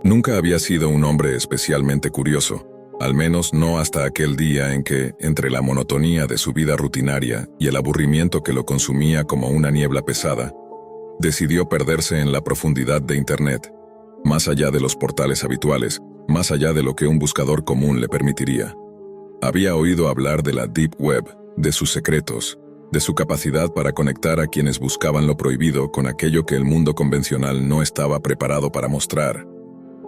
Nunca había sido un hombre especialmente curioso, al menos no hasta aquel día en que, entre la monotonía de su vida rutinaria y el aburrimiento que lo consumía como una niebla pesada, decidió perderse en la profundidad de Internet, más allá de los portales habituales, más allá de lo que un buscador común le permitiría. Había oído hablar de la Deep Web, de sus secretos, de su capacidad para conectar a quienes buscaban lo prohibido con aquello que el mundo convencional no estaba preparado para mostrar.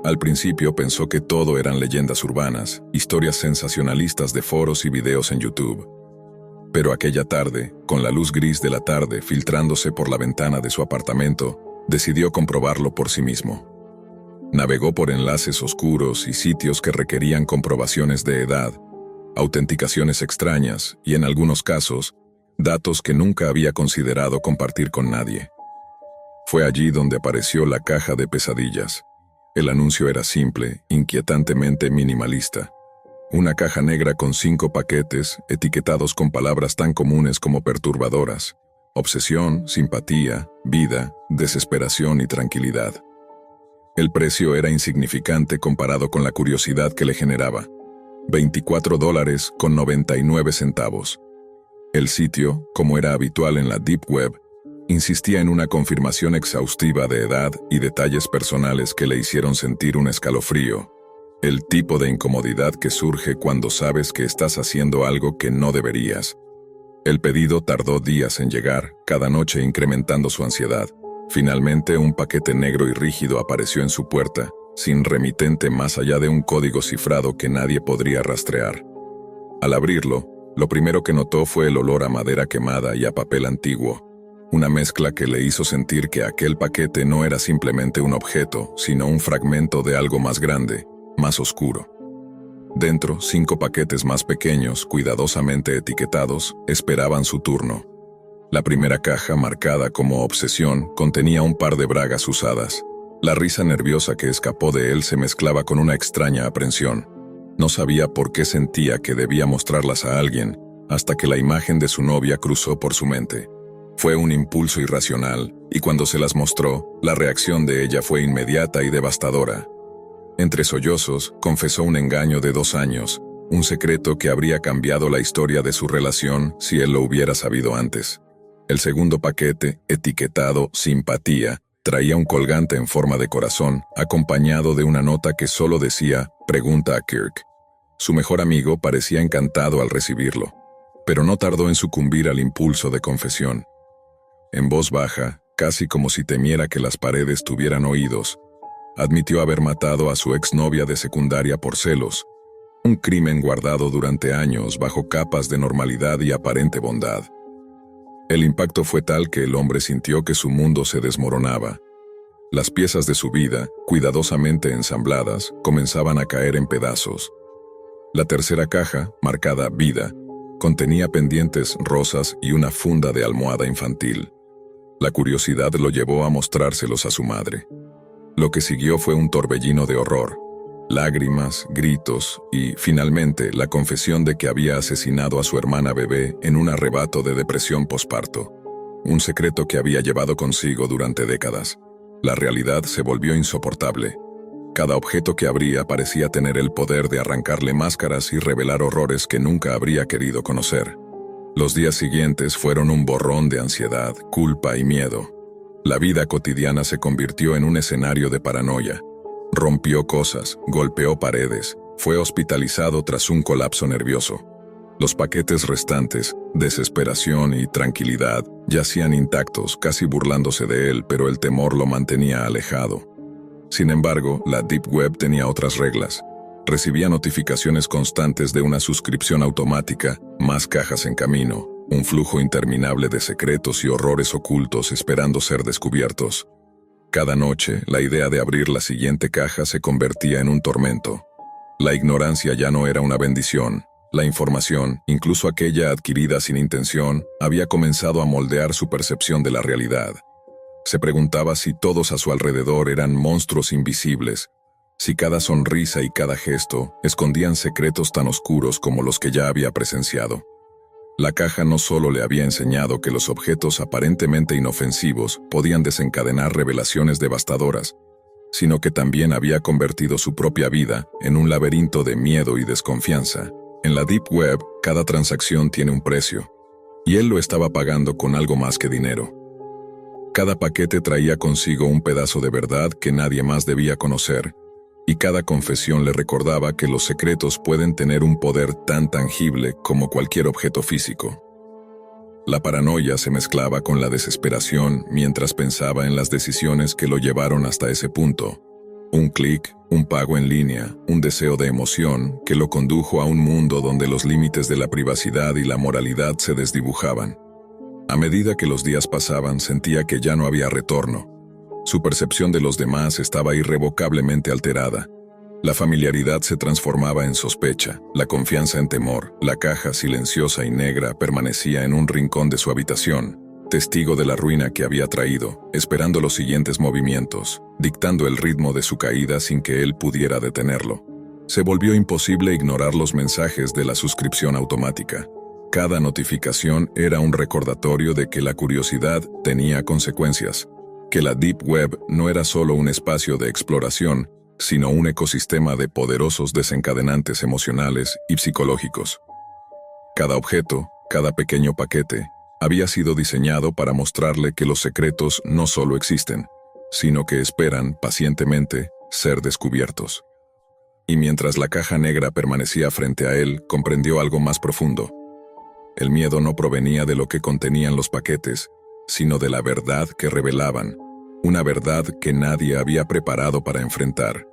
Al principio pensó que todo eran leyendas urbanas, historias sensacionalistas de foros y videos en YouTube. Pero aquella tarde, con la luz gris de la tarde filtrándose por la ventana de su apartamento, decidió comprobarlo por sí mismo. Navegó por enlaces oscuros y sitios que requerían comprobaciones de edad, autenticaciones extrañas y, en algunos casos, datos que nunca había considerado compartir con nadie. Fue allí donde apareció la caja de pesadillas. El anuncio era simple, inquietantemente minimalista. Una caja negra con 5 paquetes, etiquetados con palabras tan comunes como perturbadoras: obsesión, simpatía, vida, desesperación y tranquilidad. El precio era insignificante comparado con la curiosidad que le generaba: $24.99. El sitio, como era habitual en la Deep Web, insistía en una confirmación exhaustiva de edad y detalles personales que le hicieron sentir un escalofrío, el tipo de incomodidad que surge cuando sabes que estás haciendo algo que no deberías. El pedido tardó días en llegar, cada noche incrementando su ansiedad. Finalmente, un paquete negro y rígido apareció en su puerta, sin remitente más allá de un código cifrado que nadie podría rastrear. Al abrirlo, lo primero que notó fue el olor a madera quemada y a papel antiguo, una mezcla que le hizo sentir que aquel paquete no era simplemente un objeto, sino un fragmento de algo más grande, más oscuro. Dentro, 5 paquetes más pequeños, cuidadosamente etiquetados, esperaban su turno. La primera caja, marcada como obsesión, contenía un par de bragas usadas. La risa nerviosa que escapó de él se mezclaba con una extraña aprensión. No sabía por qué sentía que debía mostrarlas a alguien, hasta que la imagen de su novia cruzó por su mente. Fue un impulso irracional, y cuando se las mostró, la reacción de ella fue inmediata y devastadora. Entre sollozos, confesó un engaño de 2 años, un secreto que habría cambiado la historia de su relación si él lo hubiera sabido antes. El segundo paquete, etiquetado simpatía, traía un colgante en forma de corazón, acompañado de una nota que solo decía: pregunta a Kirk. Su mejor amigo parecía encantado al recibirlo, pero no tardó en sucumbir al impulso de confesión. En voz baja, casi como si temiera que las paredes tuvieran oídos, admitió haber matado a su exnovia de secundaria por celos, un crimen guardado durante años bajo capas de normalidad y aparente bondad. El impacto fue tal que el hombre sintió que su mundo se desmoronaba. Las piezas de su vida, cuidadosamente ensambladas, comenzaban a caer en pedazos. La tercera caja, marcada vida, contenía pendientes rosas y una funda de almohada infantil. La curiosidad lo llevó a mostrárselos a su madre. Lo que siguió fue un torbellino de horror, lágrimas, gritos y, finalmente, la confesión de que había asesinado a su hermana bebé en un arrebato de depresión posparto. Un secreto que había llevado consigo durante décadas. La realidad se volvió insoportable. Cada objeto que abría parecía tener el poder de arrancarle máscaras y revelar horrores que nunca habría querido conocer. Los días siguientes fueron un borrón de ansiedad, culpa y miedo. La vida cotidiana se convirtió en un escenario de paranoia. Rompió cosas, golpeó paredes, fue hospitalizado tras un colapso nervioso. Los paquetes restantes, desesperación y tranquilidad, yacían intactos, casi burlándose de él, pero el temor lo mantenía alejado. Sin embargo, la Deep Web tenía otras reglas. Recibía notificaciones constantes de una suscripción automática, más cajas en camino, un flujo interminable de secretos y horrores ocultos esperando ser descubiertos. Cada noche, la idea de abrir la siguiente caja se convertía en un tormento. La ignorancia ya no era una bendición. La información, incluso aquella adquirida sin intención, había comenzado a moldear su percepción de la realidad. Se preguntaba si todos a su alrededor eran monstruos invisibles, si cada sonrisa y cada gesto escondían secretos tan oscuros como los que ya había presenciado. La caja no solo le había enseñado que los objetos aparentemente inofensivos podían desencadenar revelaciones devastadoras, sino que también había convertido su propia vida en un laberinto de miedo y desconfianza. En la Deep Web, cada transacción tiene un precio, y él lo estaba pagando con algo más que dinero. Cada paquete traía consigo un pedazo de verdad que nadie más debía conocer, y cada confesión le recordaba que los secretos pueden tener un poder tan tangible como cualquier objeto físico. La paranoia se mezclaba con la desesperación mientras pensaba en las decisiones que lo llevaron hasta ese punto. Un clic, un pago en línea, un deseo de emoción que lo condujo a un mundo donde los límites de la privacidad y la moralidad se desdibujaban. A medida que los días pasaban, sentía que ya no había retorno. Su percepción de los demás estaba irrevocablemente alterada. La familiaridad se transformaba en sospecha, la confianza en temor. La caja silenciosa y negra permanecía en un rincón de su habitación, testigo de la ruina que había traído, esperando los siguientes movimientos, dictando el ritmo de su caída sin que él pudiera detenerlo. Se volvió imposible ignorar los mensajes de la suscripción automática. Cada notificación era un recordatorio de que la curiosidad tenía consecuencias, que la Deep Web no era solo un espacio de exploración, sino un ecosistema de poderosos desencadenantes emocionales y psicológicos. Cada objeto, cada pequeño paquete, había sido diseñado para mostrarle que los secretos no solo existen, sino que esperan pacientemente ser descubiertos. Y mientras la caja negra permanecía frente a él, comprendió algo más profundo. El miedo no provenía de lo que contenían los paquetes, sino de la verdad que revelaban, una verdad que nadie había preparado para enfrentar.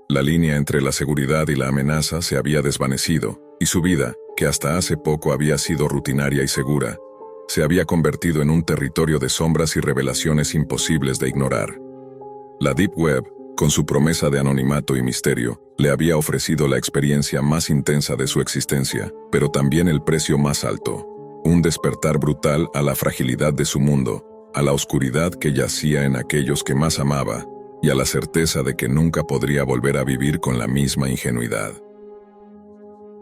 La línea entre la seguridad y la amenaza se había desvanecido, y su vida, que hasta hace poco había sido rutinaria y segura, se había convertido en un territorio de sombras y revelaciones imposibles de ignorar. La Deep Web, con su promesa de anonimato y misterio, le había ofrecido la experiencia más intensa de su existencia, pero también el precio más alto, un despertar brutal a la fragilidad de su mundo, a la oscuridad que yacía en aquellos que más amaba, y a la certeza de que nunca podría volver a vivir con la misma ingenuidad.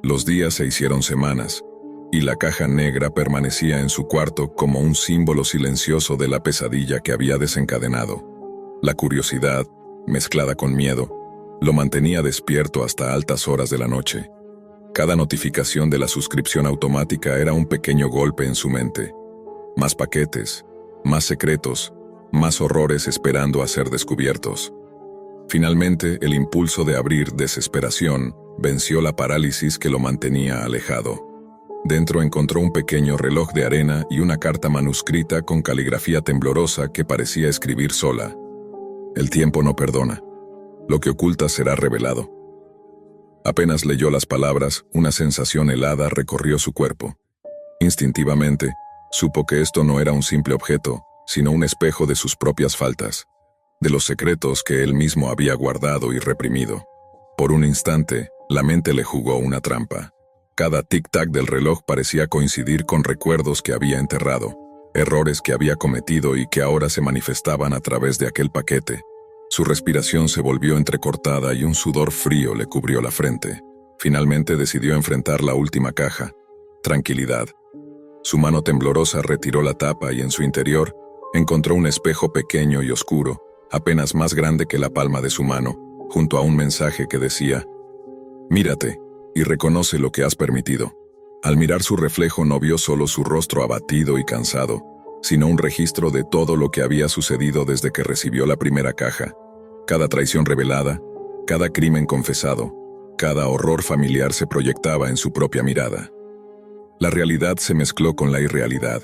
Los días se hicieron semanas, y la caja negra permanecía en su cuarto como un símbolo silencioso de la pesadilla que había desencadenado. La curiosidad, mezclada con miedo, lo mantenía despierto hasta altas horas de la noche. Cada notificación de la suscripción automática era un pequeño golpe en su mente. Más paquetes, más secretos, más horrores esperando a ser descubiertos. Finalmente, el impulso de abrir desesperación venció la parálisis que lo mantenía alejado. Dentro encontró un pequeño reloj de arena y una carta manuscrita con caligrafía temblorosa que parecía escribir sola. El tiempo no perdona. Lo que oculta será revelado. Apenas leyó las palabras, una sensación helada recorrió su cuerpo. Instintivamente, supo que esto no era un simple objeto, sino un espejo de sus propias faltas, de los secretos que él mismo había guardado y reprimido. Por un instante, la mente le jugó una trampa. Cada tic-tac del reloj parecía coincidir con recuerdos que había enterrado, errores que había cometido y que ahora se manifestaban a través de aquel paquete. Su respiración se volvió entrecortada y un sudor frío le cubrió la frente. Finalmente decidió enfrentar la última caja. Tranquilidad. Su mano temblorosa retiró la tapa y en su interior encontró un espejo pequeño y oscuro, apenas más grande que la palma de su mano, junto a un mensaje que decía: «Mírate y reconoce lo que has permitido». Al mirar su reflejo no vio solo su rostro abatido y cansado, sino un registro de todo lo que había sucedido desde que recibió la primera caja. Cada traición revelada, cada crimen confesado, cada horror familiar se proyectaba en su propia mirada. La realidad se mezcló con la irrealidad.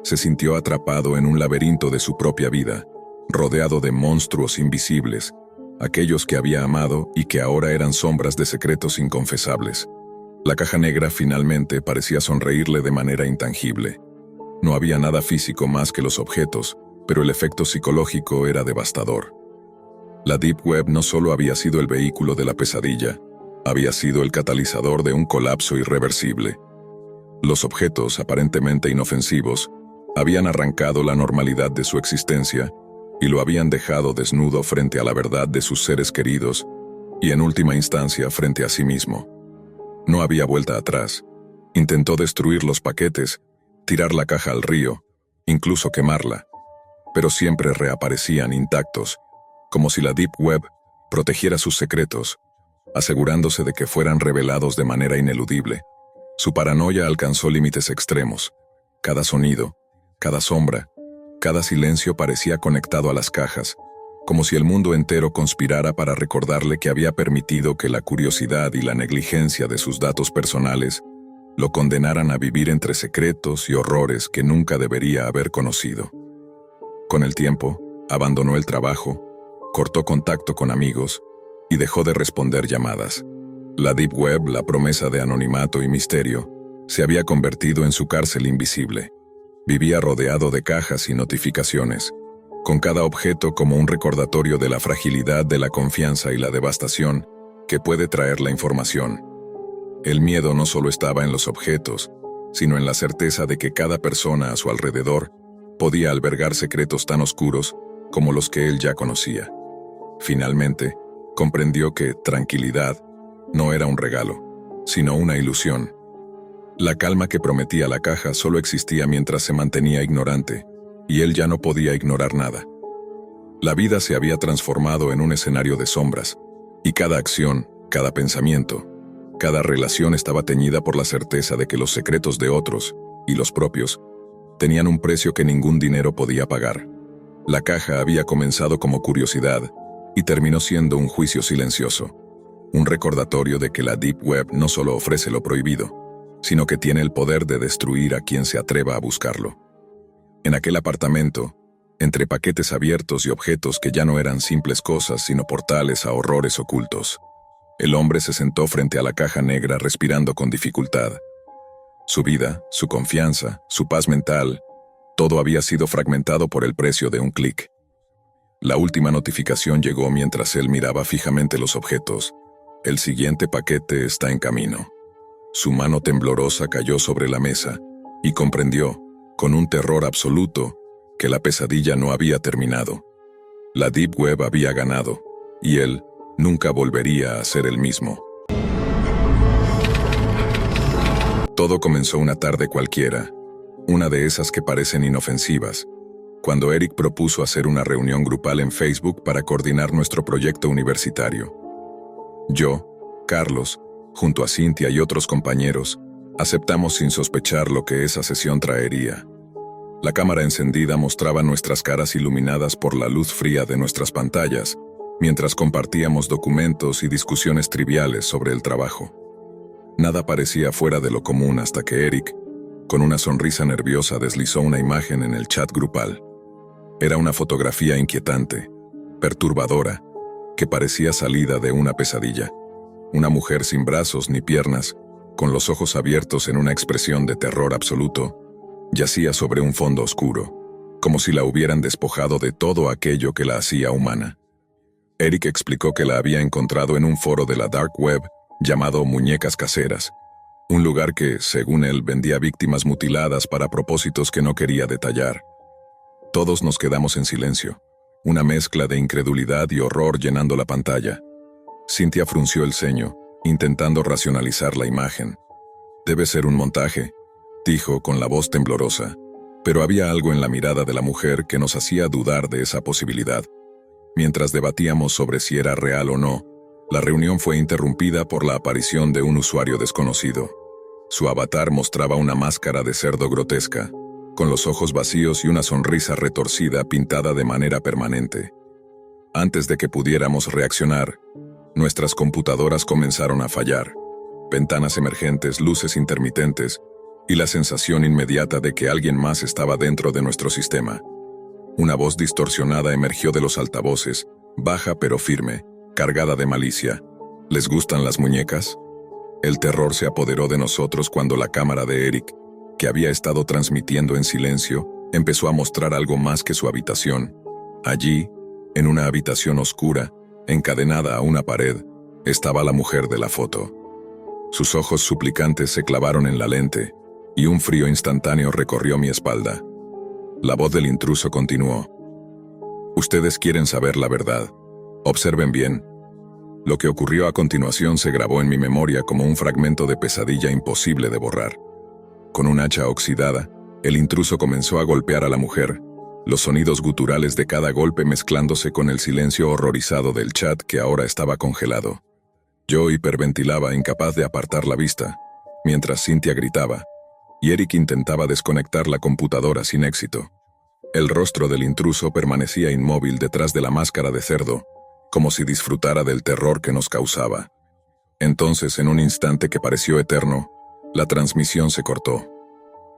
Se sintió atrapado en un laberinto de su propia vida, rodeado de monstruos invisibles, aquellos que había amado y que ahora eran sombras de secretos inconfesables. La caja negra finalmente parecía sonreírle de manera intangible. No había nada físico más que los objetos, pero el efecto psicológico era devastador. La Deep Web no solo había sido el vehículo de la pesadilla, había sido el catalizador de un colapso irreversible. Los objetos, aparentemente inofensivos, habían arrancado la normalidad de su existencia y lo habían dejado desnudo frente a la verdad de sus seres queridos y, en última instancia, frente a sí mismo. No había vuelta atrás. Intentó destruir los paquetes, tirar la caja al río, incluso quemarla, pero siempre reaparecían intactos, como si la Deep Web protegiera sus secretos, asegurándose de que fueran revelados de manera ineludible. Su paranoia alcanzó límites extremos. Cada sonido, cada sombra, cada silencio parecía conectado a las cajas, como si el mundo entero conspirara para recordarle que había permitido que la curiosidad y la negligencia de sus datos personales lo condenaran a vivir entre secretos y horrores que nunca debería haber conocido. Con el tiempo, abandonó el trabajo, cortó contacto con amigos y dejó de responder llamadas. La Deep Web, la promesa de anonimato y misterio, se había convertido en su cárcel invisible. Vivía rodeado de cajas y notificaciones, con cada objeto como un recordatorio de la fragilidad de la confianza y la devastación que puede traer la información. El miedo no solo estaba en los objetos, sino en la certeza de que cada persona a su alrededor podía albergar secretos tan oscuros como los que él ya conocía. Finalmente, comprendió que tranquilidad no era un regalo, sino una ilusión. La calma que prometía la caja solo existía mientras se mantenía ignorante, y él ya no podía ignorar nada. La vida se había transformado en un escenario de sombras, y cada acción, cada pensamiento, cada relación estaba teñida por la certeza de que los secretos de otros, y los propios, tenían un precio que ningún dinero podía pagar. La caja había comenzado como curiosidad, y terminó siendo un juicio silencioso, un recordatorio de que la Deep Web no solo ofrece lo prohibido, sino que tiene el poder de destruir a quien se atreva a buscarlo. En aquel apartamento, entre paquetes abiertos y objetos que ya no eran simples cosas sino portales a horrores ocultos, el hombre se sentó frente a la caja negra respirando con dificultad. Su vida, su confianza, su paz mental, todo había sido fragmentado por el precio de un clic. La última notificación llegó mientras él miraba fijamente los objetos. El siguiente paquete está en camino. Su mano temblorosa cayó sobre la mesa y comprendió, con un terror absoluto, que la pesadilla no había terminado. La Deep Web había ganado, y él nunca volvería a ser el mismo. Todo comenzó una tarde cualquiera, una de esas que parecen inofensivas, cuando Eric propuso hacer una reunión grupal en Facebook para coordinar nuestro proyecto universitario. Yo, Carlos, junto a Cynthia y otros compañeros, aceptamos sin sospechar lo que esa sesión traería. La cámara encendida mostraba nuestras caras iluminadas por la luz fría de nuestras pantallas, mientras compartíamos documentos y discusiones triviales sobre el trabajo. Nada parecía fuera de lo común hasta que Eric, con una sonrisa nerviosa, deslizó una imagen en el chat grupal. Era una fotografía inquietante, perturbadora, que parecía salida de una pesadilla. Una mujer sin brazos ni piernas, con los ojos abiertos en una expresión de terror absoluto, yacía sobre un fondo oscuro, como si la hubieran despojado de todo aquello que la hacía humana. Eric explicó que la había encontrado en un foro de la Dark Web llamado Muñecas Caseras, un lugar que, según él, vendía víctimas mutiladas para propósitos que no quería detallar. Todos nos quedamos en silencio, una mezcla de incredulidad y horror llenando la pantalla. Cynthia frunció el ceño, intentando racionalizar la imagen. «Debe ser un montaje», dijo con la voz temblorosa, pero había algo en la mirada de la mujer que nos hacía dudar de esa posibilidad. Mientras debatíamos sobre si era real o no, la reunión fue interrumpida por la aparición de un usuario desconocido. Su avatar mostraba una máscara de cerdo grotesca, con los ojos vacíos y una sonrisa retorcida pintada de manera permanente. Antes de que pudiéramos reaccionar, nuestras computadoras comenzaron a fallar. Ventanas emergentes, luces intermitentes y la sensación inmediata de que alguien más estaba dentro de nuestro sistema. Una voz distorsionada emergió de los altavoces, baja pero firme, cargada de malicia. ¿Les gustan las muñecas? El terror se apoderó de nosotros cuando la cámara de Eric, que había estado transmitiendo en silencio, empezó a mostrar algo más que su habitación. Allí, en una habitación oscura, encadenada a una pared, estaba la mujer de la foto. Sus ojos suplicantes se clavaron en la lente, y un frío instantáneo recorrió mi espalda. La voz del intruso continuó. «Ustedes quieren saber la verdad. Observen bien». Lo que ocurrió a continuación se grabó en mi memoria como un fragmento de pesadilla imposible de borrar. Con un hacha oxidada, el intruso comenzó a golpear a la mujer, los sonidos guturales de cada golpe mezclándose con el silencio horrorizado del chat que ahora estaba congelado. Yo hiperventilaba, incapaz de apartar la vista, mientras Cynthia gritaba, y Eric intentaba desconectar la computadora sin éxito. El rostro del intruso permanecía inmóvil detrás de la máscara de cerdo, como si disfrutara del terror que nos causaba. Entonces, en un instante que pareció eterno, la transmisión se cortó.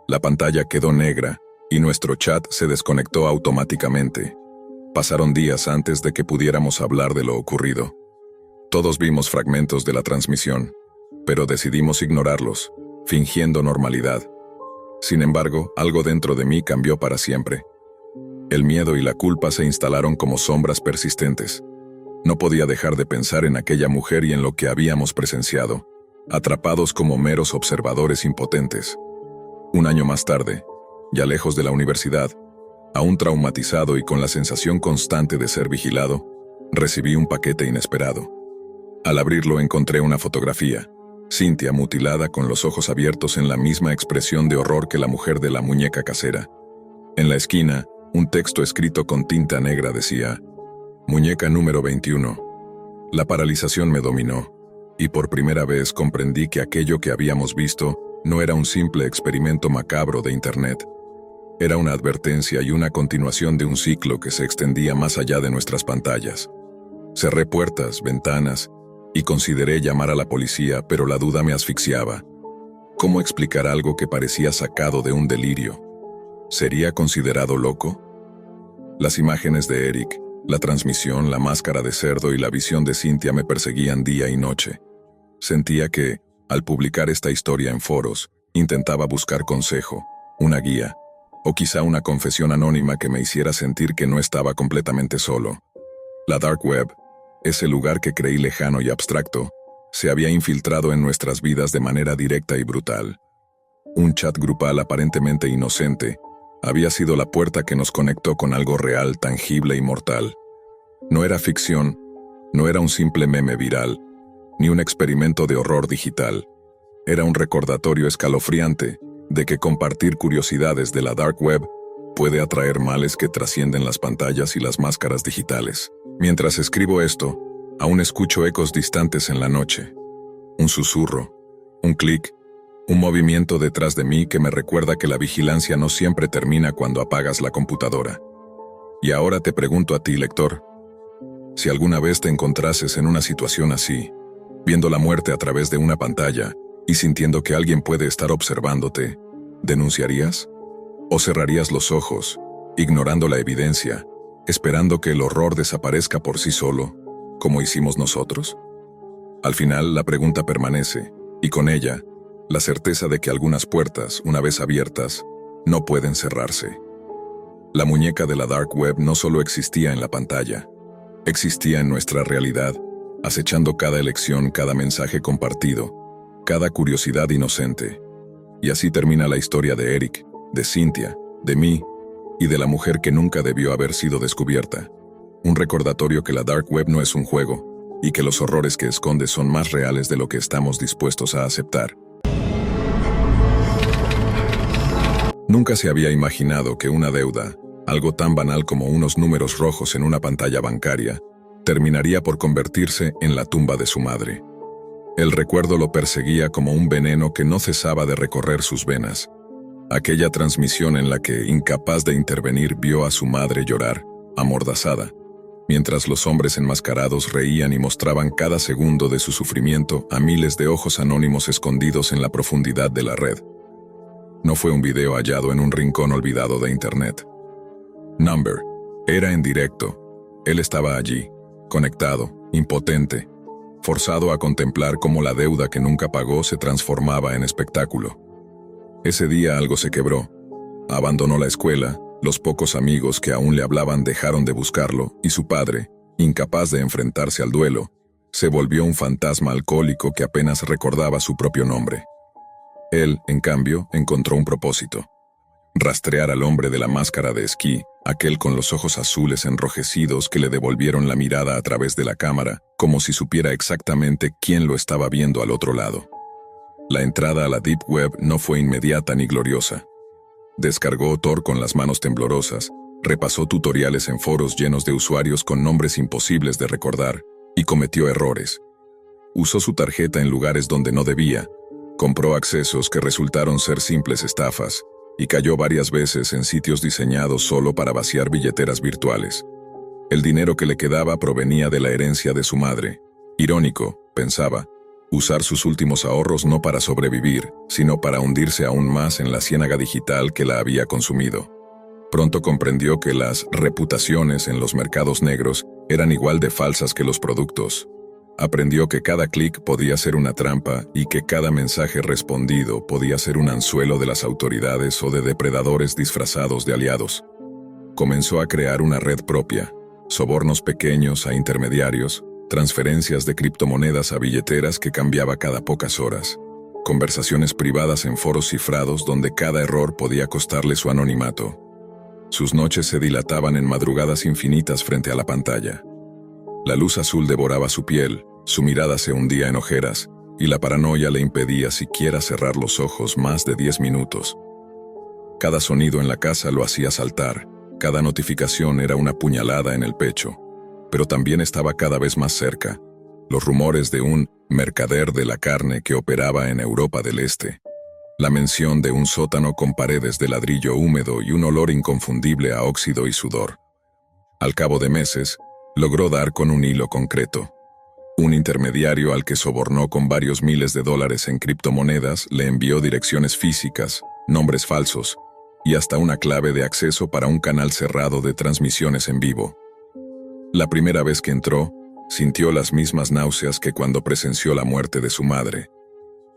La pantalla quedó negra y nuestro chat se desconectó automáticamente. Pasaron días antes de que pudiéramos hablar de lo ocurrido. Todos vimos fragmentos de la transmisión, pero decidimos ignorarlos, fingiendo normalidad. Sin embargo, algo dentro de mí cambió para siempre. El miedo y la culpa se instalaron como sombras persistentes. No podía dejar de pensar en aquella mujer y en lo que habíamos presenciado, atrapados como meros observadores impotentes. Un año más tarde, ya lejos de la universidad, aún traumatizado y con la sensación constante de ser vigilado, recibí un paquete inesperado. Al abrirlo encontré una fotografía, Cynthia mutilada con los ojos abiertos en la misma expresión de horror que la mujer de la muñeca casera. En la esquina, un texto escrito con tinta negra decía: Muñeca número 21. La paralización me dominó, y por primera vez comprendí que aquello que habíamos visto no era un simple experimento macabro de Internet. Era una advertencia y una continuación de un ciclo que se extendía más allá de nuestras pantallas. Cerré puertas, ventanas, y consideré llamar a la policía, pero la duda me asfixiaba. ¿Cómo explicar algo que parecía sacado de un delirio? ¿Sería considerado loco? Las imágenes de Eric, la transmisión, la máscara de cerdo y la visión de Cynthia me perseguían día y noche. Sentía que, al publicar esta historia en foros, intentaba buscar consejo, una guía, o quizá una confesión anónima que me hiciera sentir que no estaba completamente solo. La Dark Web, ese lugar que creí lejano y abstracto, se había infiltrado en nuestras vidas de manera directa y brutal. Un chat grupal aparentemente inocente había sido la puerta que nos conectó con algo real, tangible y mortal. No era ficción, no era un simple meme viral, ni un experimento de horror digital. Era un recordatorio escalofriante de que compartir curiosidades de la Dark Web puede atraer males que trascienden las pantallas y las máscaras digitales. Mientras escribo esto, aún escucho ecos distantes en la noche. Un susurro, un clic, un movimiento detrás de mí que me recuerda que la vigilancia no siempre termina cuando apagas la computadora. Y ahora te pregunto a ti, lector, si alguna vez te encontrases en una situación así, viendo la muerte a través de una pantalla y sintiendo que alguien puede estar observándote, ¿denunciarías? ¿O cerrarías los ojos, ignorando la evidencia, esperando que el horror desaparezca por sí solo, como hicimos nosotros? Al final, la pregunta permanece, y con ella, la certeza de que algunas puertas, una vez abiertas, no pueden cerrarse. La muñeca de la Dark Web no solo existía en la pantalla, existía en nuestra realidad, acechando cada elección, cada mensaje compartido, cada curiosidad inocente. Y así termina la historia de Eric, de Cynthia, de mí, y de la mujer que nunca debió haber sido descubierta. Un recordatorio que la Dark Web no es un juego, y que los horrores que esconde son más reales de lo que estamos dispuestos a aceptar. Nunca se había imaginado que una deuda, algo tan banal como unos números rojos en una pantalla bancaria, terminaría por convertirse en la tumba de su madre. El recuerdo lo perseguía como un veneno que no cesaba de recorrer sus venas. Aquella transmisión en la que, incapaz de intervenir, vio a su madre llorar, amordazada, mientras los hombres enmascarados reían y mostraban cada segundo de su sufrimiento a miles de ojos anónimos escondidos en la profundidad de la red. No fue un video hallado en un rincón olvidado de Internet. Number era en directo. Él estaba allí, conectado, impotente, forzado a contemplar cómo la deuda que nunca pagó se transformaba en espectáculo. Ese día algo se quebró. Abandonó la escuela, los pocos amigos que aún le hablaban dejaron de buscarlo, y su padre, incapaz de enfrentarse al duelo, se volvió un fantasma alcohólico que apenas recordaba su propio nombre. Él, en cambio, encontró un propósito: rastrear al hombre de la máscara de esquí, aquel con los ojos azules enrojecidos que le devolvieron la mirada a través de la cámara, como si supiera exactamente quién lo estaba viendo al otro lado. La entrada a la Deep Web no fue inmediata ni gloriosa. Descargó Tor con las manos temblorosas, repasó tutoriales en foros llenos de usuarios con nombres imposibles de recordar y cometió errores. Usó su tarjeta en lugares donde no debía, compró accesos que resultaron ser simples estafas y cayó varias veces en sitios diseñados solo para vaciar billeteras virtuales. El dinero que le quedaba provenía de la herencia de su madre. Irónico, pensaba, usar sus últimos ahorros no para sobrevivir, sino para hundirse aún más en la ciénaga digital que la había consumido. Pronto comprendió que las reputaciones en los mercados negros eran igual de falsas que los productos. Aprendió que cada clic podía ser una trampa y que cada mensaje respondido podía ser un anzuelo de las autoridades o de depredadores disfrazados de aliados. Comenzó a crear una red propia, sobornos pequeños a intermediarios, transferencias de criptomonedas a billeteras que cambiaba cada pocas horas, conversaciones privadas en foros cifrados donde cada error podía costarle su anonimato. Sus noches se dilataban en madrugadas infinitas frente a la pantalla. La luz azul devoraba su piel, su mirada se hundía en ojeras, y la paranoia le impedía siquiera cerrar los ojos más de 10 minutos. Cada sonido en la casa lo hacía saltar, cada notificación era una puñalada en el pecho, pero también estaba cada vez más cerca, los rumores de un mercader de la carne que operaba en Europa del Este, la mención de un sótano con paredes de ladrillo húmedo y un olor inconfundible a óxido y sudor. Al cabo de meses, logró dar con un hilo concreto. Un intermediario al que sobornó con varios miles de dólares en criptomonedas le envió direcciones físicas, nombres falsos y hasta una clave de acceso para un canal cerrado de transmisiones en vivo. La primera vez que entró, sintió las mismas náuseas que cuando presenció la muerte de su madre.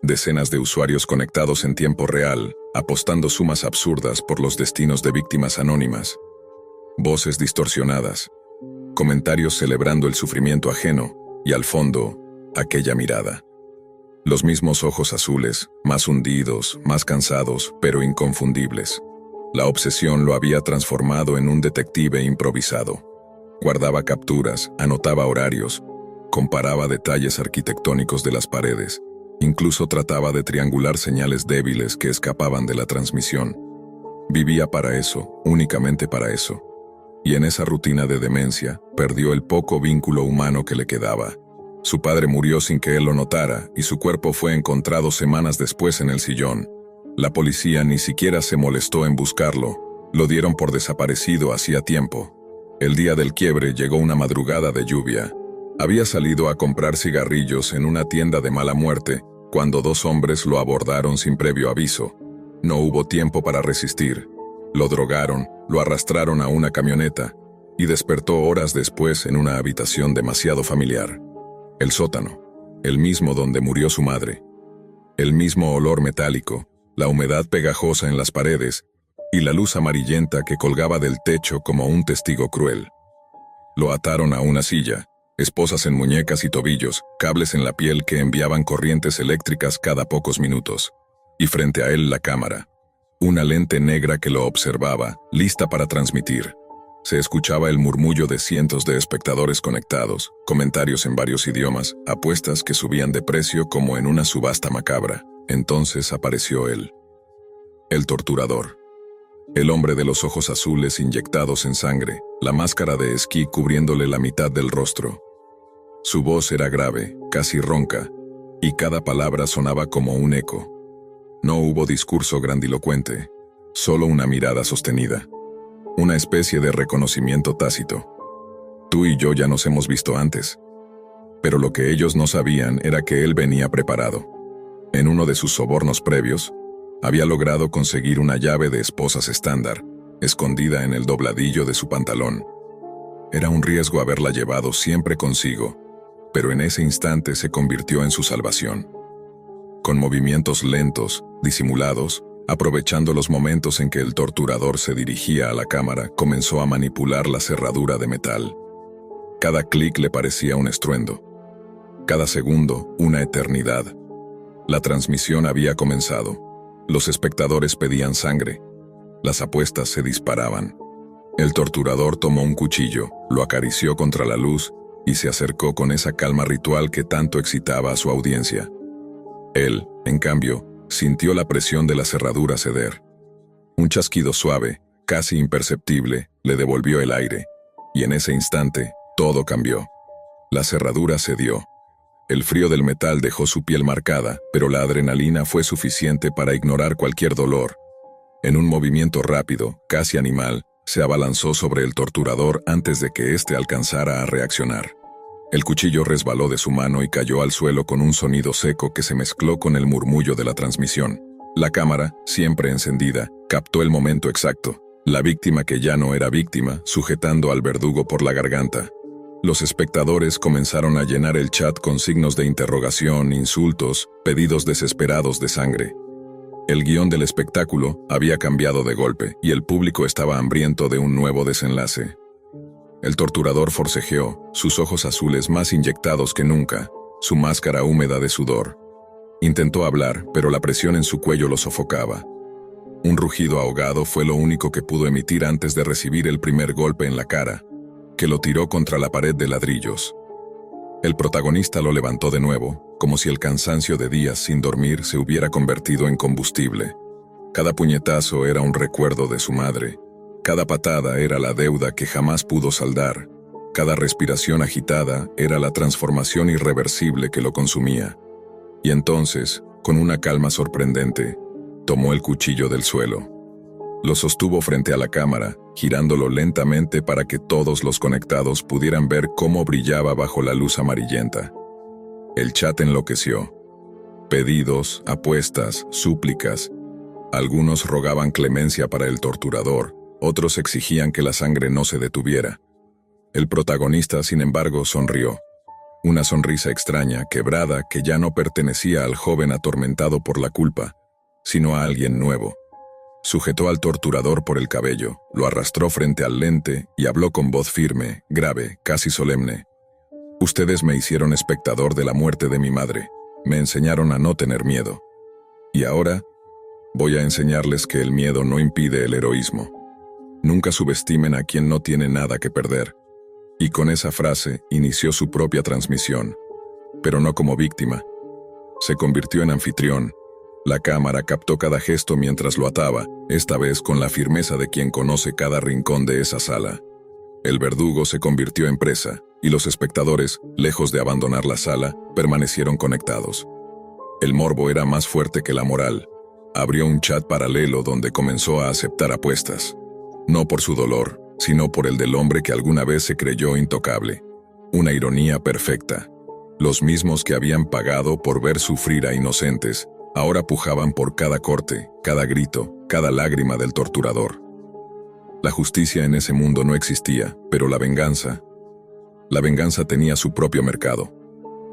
Decenas de usuarios conectados en tiempo real, apostando sumas absurdas por los destinos de víctimas anónimas. Voces distorsionadas, comentarios celebrando el sufrimiento ajeno, y al fondo, aquella mirada. Los mismos ojos azules, más hundidos, más cansados, pero inconfundibles. La obsesión lo había transformado en un detective improvisado. Guardaba capturas, anotaba horarios, comparaba detalles arquitectónicos de las paredes, incluso trataba de triangular señales débiles que escapaban de la transmisión. Vivía para eso, únicamente para eso. Y en esa rutina de demencia, perdió el poco vínculo humano que le quedaba. Su padre murió sin que él lo notara y su cuerpo fue encontrado semanas después en el sillón. La policía ni siquiera se molestó en buscarlo, lo dieron por desaparecido hacía tiempo. El día del quiebre llegó una madrugada de lluvia. Había salido a comprar cigarrillos en una tienda de mala muerte, cuando dos hombres lo abordaron sin previo aviso. No hubo tiempo para resistir. Lo drogaron, lo arrastraron a una camioneta y despertó horas después en una habitación demasiado familiar. El sótano, el mismo donde murió su madre. El mismo olor metálico, la humedad pegajosa en las paredes y la luz amarillenta que colgaba del techo como un testigo cruel. Lo ataron a una silla, esposas en muñecas y tobillos, cables en la piel que enviaban corrientes eléctricas cada pocos minutos. Y frente a él la cámara. Una lente negra que lo observaba, lista para transmitir. Se escuchaba el murmullo de cientos de espectadores conectados, comentarios en varios idiomas, apuestas que subían de precio como en una subasta macabra. Entonces apareció él. El torturador. El hombre de los ojos azules inyectados en sangre, la máscara de esquí cubriéndole la mitad del rostro. Su voz era grave, casi ronca, y cada palabra sonaba como un eco. No hubo discurso grandilocuente, solo una mirada sostenida. Una especie de reconocimiento tácito. Tú y yo ya nos hemos visto antes. Pero lo que ellos no sabían era que él venía preparado. En uno de sus sobornos previos, había logrado conseguir una llave de esposas estándar, escondida en el dobladillo de su pantalón. Era un riesgo haberla llevado siempre consigo, pero en ese instante se convirtió en su salvación. Con movimientos lentos, disimulados, aprovechando los momentos en que el torturador se dirigía a la cámara, comenzó a manipular la cerradura de metal. Cada clic le parecía un estruendo. Cada segundo, una eternidad. La transmisión había comenzado. Los espectadores pedían sangre. Las apuestas se disparaban. El torturador tomó un cuchillo, lo acarició contra la luz y se acercó con esa calma ritual que tanto excitaba a su audiencia. Él, en cambio, sintió la presión de la cerradura ceder. Un chasquido suave, casi imperceptible, le devolvió el aire, y en ese instante, todo cambió. La cerradura cedió. El frío del metal dejó su piel marcada, pero la adrenalina fue suficiente para ignorar cualquier dolor. En un movimiento rápido, casi animal, se abalanzó sobre el torturador antes de que éste alcanzara a reaccionar. El cuchillo resbaló de su mano y cayó al suelo con un sonido seco que se mezcló con el murmullo de la transmisión. La cámara, siempre encendida, captó el momento exacto. La víctima que ya no era víctima, sujetando al verdugo por la garganta. Los espectadores comenzaron a llenar el chat con signos de interrogación, insultos, pedidos desesperados de sangre. El guión del espectáculo había cambiado de golpe y el público estaba hambriento de un nuevo desenlace. El torturador forcejeó, sus ojos azules más inyectados que nunca, su máscara húmeda de sudor. Intentó hablar, pero la presión en su cuello lo sofocaba. Un rugido ahogado fue lo único que pudo emitir antes de recibir el primer golpe en la cara, que lo tiró contra la pared de ladrillos. El protagonista lo levantó de nuevo, como si el cansancio de días sin dormir se hubiera convertido en combustible. Cada puñetazo era un recuerdo de su madre. Cada patada era la deuda que jamás pudo saldar. Cada respiración agitada era la transformación irreversible que lo consumía. Y entonces, con una calma sorprendente, tomó el cuchillo del suelo. Lo sostuvo frente a la cámara, girándolo lentamente para que todos los conectados pudieran ver cómo brillaba bajo la luz amarillenta. El chat enloqueció. Pedidos, apuestas, súplicas. Algunos rogaban clemencia para el torturador, otros exigían que la sangre no se detuviera. El protagonista, sin embargo, sonrió. Una sonrisa extraña, quebrada, que ya no pertenecía al joven atormentado por la culpa, sino a alguien nuevo. Sujetó al torturador por el cabello, lo arrastró frente al lente y habló con voz firme, grave, casi solemne. Ustedes me hicieron espectador de la muerte de mi madre, me enseñaron a no tener miedo. Y ahora, voy a enseñarles que el miedo no impide el heroísmo. Nunca subestimen a quien no tiene nada que perder. Y con esa frase inició su propia transmisión, pero no como víctima. Se convirtió en anfitrión. La cámara captó cada gesto mientras lo ataba, esta vez con la firmeza de quien conoce cada rincón de esa sala. El verdugo se convirtió en presa, y los espectadores, lejos de abandonar la sala, permanecieron conectados. El morbo era más fuerte que la moral. Abrió un chat paralelo donde comenzó a aceptar apuestas. No por su dolor, sino por el del hombre que alguna vez se creyó intocable. Una ironía perfecta. Los mismos que habían pagado por ver sufrir a inocentes, ahora pujaban por cada corte, cada grito, cada lágrima del torturador. La justicia en ese mundo no existía, pero la venganza tenía su propio mercado.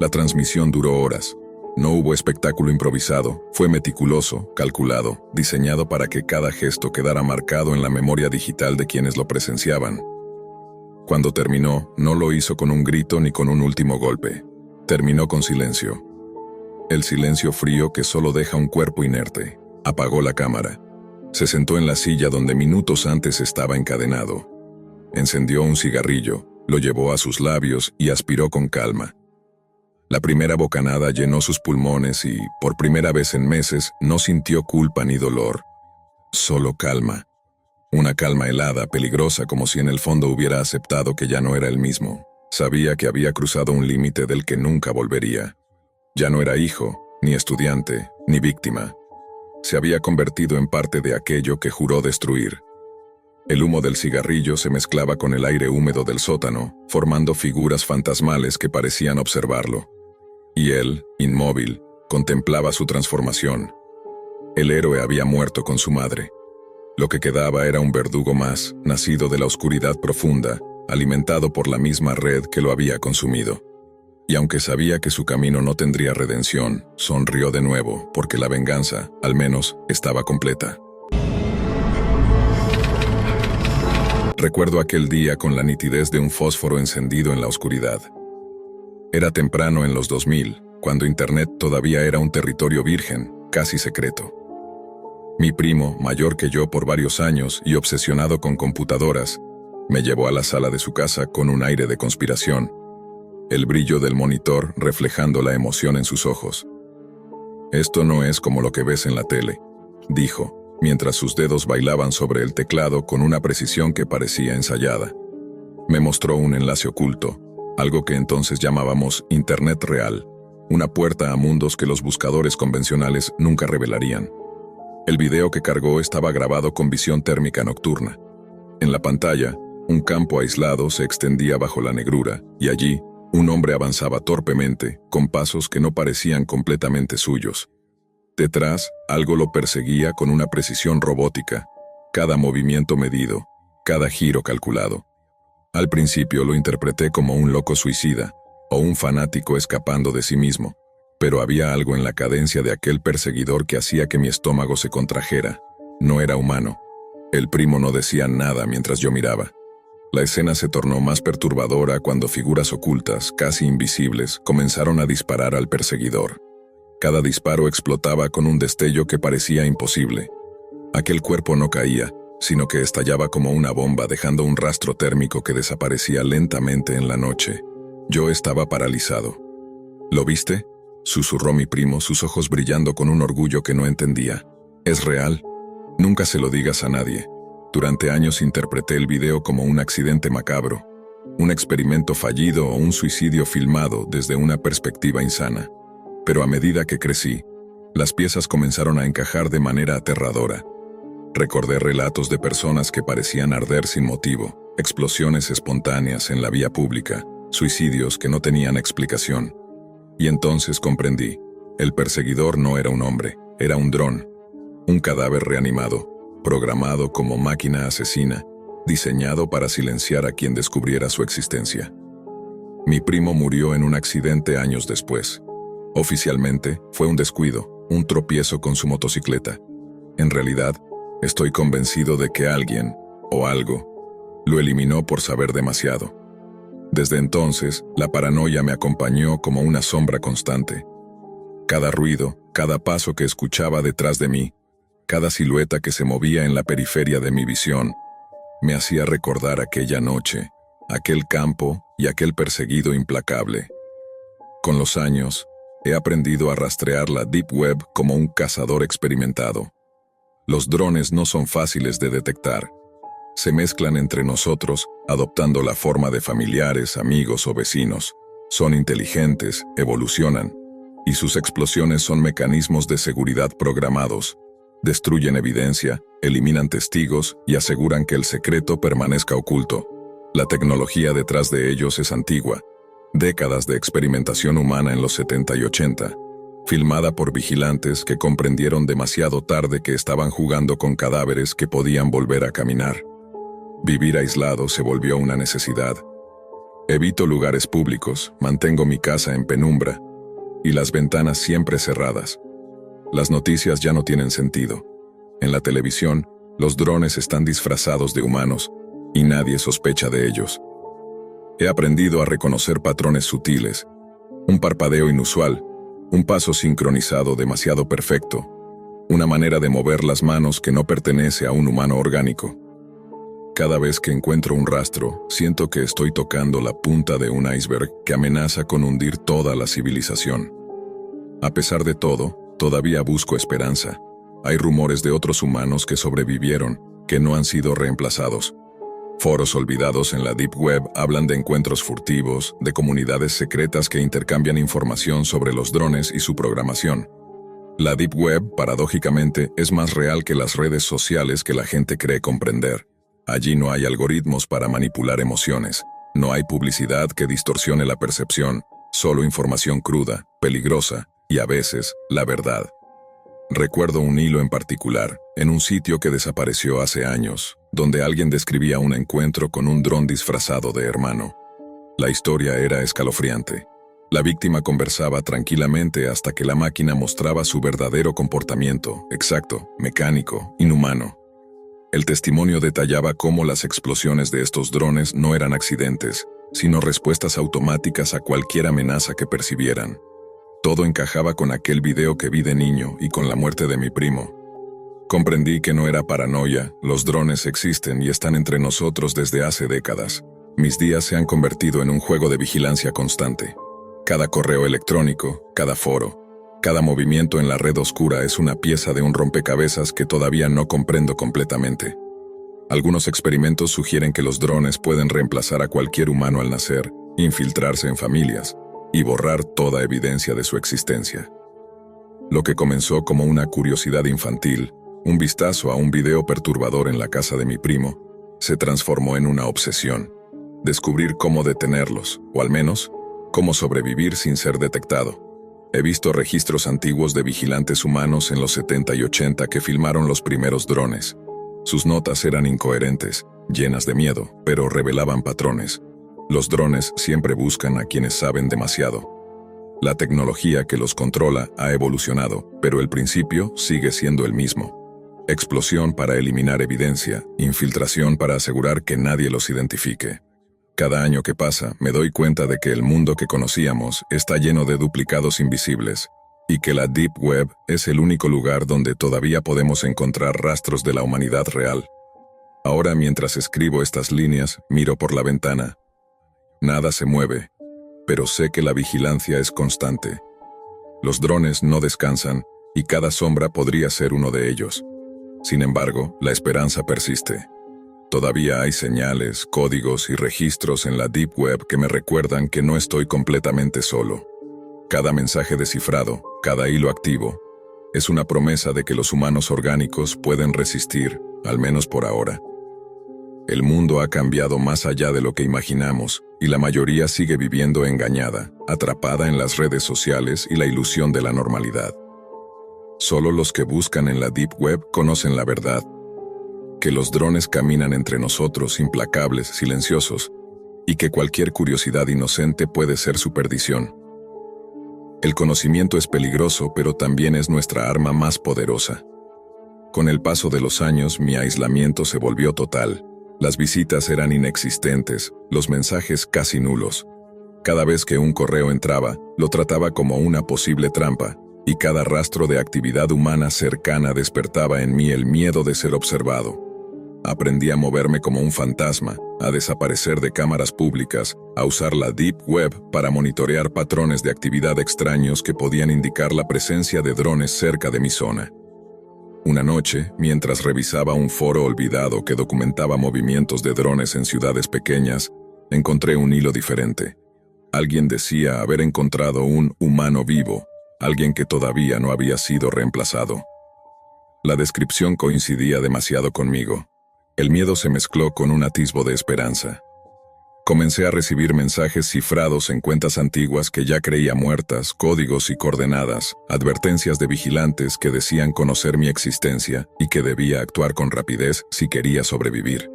La transmisión duró horas. No hubo espectáculo improvisado, fue meticuloso, calculado, diseñado para que cada gesto quedara marcado en la memoria digital de quienes lo presenciaban. Cuando terminó, no lo hizo con un grito ni con un último golpe. Terminó con silencio. El silencio frío que solo deja un cuerpo inerte. Apagó la cámara. Se sentó en la silla donde minutos antes estaba encadenado. Encendió un cigarrillo, lo llevó a sus labios y aspiró con calma. La primera bocanada llenó sus pulmones y, por primera vez en meses, no sintió culpa ni dolor. Solo calma. Una calma helada, peligrosa, como si en el fondo hubiera aceptado que ya no era el mismo. Sabía que había cruzado un límite del que nunca volvería. Ya no era hijo, ni estudiante, ni víctima. Se había convertido en parte de aquello que juró destruir. El humo del cigarrillo se mezclaba con el aire húmedo del sótano, formando figuras fantasmales que parecían observarlo. Y él, inmóvil, contemplaba su transformación. El héroe había muerto con su madre. Lo que quedaba era un verdugo más, nacido de la oscuridad profunda, alimentado por la misma red que lo había consumido. Y aunque sabía que su camino no tendría redención, sonrió de nuevo, porque la venganza, al menos, estaba completa. Recuerdo aquel día con la nitidez de un fósforo encendido en la oscuridad. Era temprano en los 2000, cuando Internet todavía era un territorio virgen, casi secreto. Mi primo, mayor que yo por varios años y obsesionado con computadoras, me llevó a la sala de su casa con un aire de conspiración, el brillo del monitor reflejando la emoción en sus ojos. «Esto no es como lo que ves en la tele», dijo. mientras sus dedos bailaban sobre el teclado con una precisión que parecía ensayada. Me mostró un enlace oculto, algo que entonces llamábamos Internet real, una puerta a mundos que los buscadores convencionales nunca revelarían. El video que cargó estaba grabado con visión térmica nocturna. En la pantalla, un campo aislado se extendía bajo la negrura, y allí, un hombre avanzaba torpemente, con pasos que no parecían completamente suyos. Detrás, algo lo perseguía con una precisión robótica, cada movimiento medido, cada giro calculado. Al principio lo interpreté como un loco suicida, o un fanático escapando de sí mismo, pero había algo en la cadencia de aquel perseguidor que hacía que mi estómago se contrajera. No era humano. El primo no decía nada mientras yo miraba. La escena se tornó más perturbadora cuando figuras ocultas, casi invisibles, comenzaron a disparar al perseguidor. Cada disparo explotaba con un destello que parecía imposible. Aquel cuerpo no caía, sino que estallaba como una bomba, dejando un rastro térmico que desaparecía lentamente en la noche. Yo estaba paralizado. ¿Lo viste?, susurró mi primo, sus ojos brillando con un orgullo que no entendía. ¿Es real? Nunca se lo digas a nadie. Durante años interpreté el video como un accidente macabro, un experimento fallido o un suicidio filmado desde una perspectiva insana. Pero a medida que crecí, las piezas comenzaron a encajar de manera aterradora. Recordé relatos de personas que parecían arder sin motivo, explosiones espontáneas en la vía pública, suicidios que no tenían explicación. Y entonces comprendí, el perseguidor no era un hombre, era un dron, un cadáver reanimado, programado como máquina asesina, diseñado para silenciar a quien descubriera su existencia. Mi primo murió en un accidente años después. Oficialmente, fue un descuido, un tropiezo con su motocicleta. En realidad, estoy convencido de que alguien, o algo, lo eliminó por saber demasiado. Desde entonces, la paranoia me acompañó como una sombra constante. Cada ruido, cada paso que escuchaba detrás de mí, cada silueta que se movía en la periferia de mi visión, me hacía recordar aquella noche, aquel campo y aquel perseguido implacable. Con los años, he aprendido a rastrear la Deep Web como un cazador experimentado. Los drones no son fáciles de detectar. Se mezclan entre nosotros, adoptando la forma de familiares, amigos o vecinos. Son inteligentes, evolucionan, y sus explosiones son mecanismos de seguridad programados. Destruyen evidencia, eliminan testigos y aseguran que el secreto permanezca oculto. La tecnología detrás de ellos es antigua. Décadas de experimentación humana en los 70 y 80, filmada por vigilantes que comprendieron demasiado tarde que estaban jugando con cadáveres que podían volver a caminar. Vivir aislado se volvió una necesidad. Evito lugares públicos, mantengo mi casa en penumbra y las ventanas siempre cerradas. Las noticias ya no tienen sentido. En la televisión, los drones están disfrazados de humanos y nadie sospecha de ellos. He aprendido a reconocer patrones sutiles, un parpadeo inusual, un paso sincronizado demasiado perfecto, una manera de mover las manos que no pertenece a un humano orgánico. Cada vez que encuentro un rastro, siento que estoy tocando la punta de un iceberg que amenaza con hundir toda la civilización. A pesar de todo, todavía busco esperanza. Hay rumores de otros humanos que sobrevivieron, que no han sido reemplazados. Foros olvidados en la Deep Web hablan de encuentros furtivos, de comunidades secretas que intercambian información sobre los drones y su programación. La Deep Web, paradójicamente, es más real que las redes sociales que la gente cree comprender. Allí no hay algoritmos para manipular emociones, no hay publicidad que distorsione la percepción, solo información cruda, peligrosa y a veces, la verdad. Recuerdo un hilo en particular, en un sitio que desapareció hace años, donde alguien describía un encuentro con un dron disfrazado de hermano. La historia era escalofriante. La víctima conversaba tranquilamente hasta que la máquina mostraba su verdadero comportamiento, exacto, mecánico, inhumano. El testimonio detallaba cómo las explosiones de estos drones no eran accidentes, sino respuestas automáticas a cualquier amenaza que percibieran. Todo encajaba con aquel video que vi de niño y con la muerte de mi primo. Comprendí que no era paranoia, los drones existen y están entre nosotros desde hace décadas. Mis días se han convertido en un juego de vigilancia constante. Cada correo electrónico, cada foro, Cada movimiento en la red oscura es una pieza de un rompecabezas que todavía no comprendo completamente. Algunos experimentos sugieren que los drones pueden reemplazar a cualquier humano al nacer, infiltrarse en familias y borrar toda evidencia de su existencia. Lo que comenzó como una curiosidad infantil, un vistazo a un video perturbador en la casa de mi primo, se transformó en una obsesión. Descubrir cómo detenerlos, o al menos, cómo sobrevivir sin ser detectado. He visto registros antiguos de vigilantes humanos en los 70 y 80 que filmaron los primeros drones. Sus notas eran incoherentes, llenas de miedo, pero revelaban patrones. Los drones siempre buscan a quienes saben demasiado. La tecnología que los controla ha evolucionado, pero el principio sigue siendo el mismo. Explosión para eliminar evidencia, infiltración para asegurar que nadie los identifique. Cada año que pasa, me doy cuenta de que el mundo que conocíamos está lleno de duplicados invisibles, y que la Deep Web es el único lugar donde todavía podemos encontrar rastros de la humanidad real. Ahora, mientras escribo estas líneas, miro por la ventana. Nada se mueve, pero sé que la vigilancia es constante. Los drones no descansan, y cada sombra podría ser uno de ellos. Sin embargo, la esperanza persiste. Todavía hay señales, códigos y registros en la Deep Web que me recuerdan que no estoy completamente solo. Cada mensaje descifrado, cada hilo activo, es una promesa de que los humanos orgánicos pueden resistir, al menos por ahora. El mundo ha cambiado más allá de lo que imaginamos, y la mayoría sigue viviendo engañada, atrapada en las redes sociales y la ilusión de la normalidad. Solo los que buscan en la Deep Web conocen la verdad. Que los drones caminan entre nosotros implacables, silenciosos, y que cualquier curiosidad inocente puede ser su perdición. El conocimiento es peligroso, pero también es nuestra arma más poderosa. Con el paso de los años, mi aislamiento se volvió total. Las visitas eran inexistentes, los mensajes casi nulos. Cada vez que un correo entraba, lo trataba como una posible trampa, y cada rastro de actividad humana cercana despertaba en mí el miedo de ser observado. Aprendí a moverme como un fantasma, a desaparecer de cámaras públicas, a usar la Deep Web para monitorear patrones de actividad extraños que podían indicar la presencia de drones cerca de mi zona. Una noche, mientras revisaba un foro olvidado que documentaba movimientos de drones en ciudades pequeñas, encontré un hilo diferente. Alguien decía haber encontrado un humano vivo, alguien que todavía no había sido reemplazado. La descripción coincidía demasiado conmigo. El miedo se mezcló con un atisbo de esperanza. Comencé a recibir mensajes cifrados en cuentas antiguas que ya creía muertas, códigos y coordenadas, advertencias de vigilantes que decían conocer mi existencia y que debía actuar con rapidez si quería sobrevivir.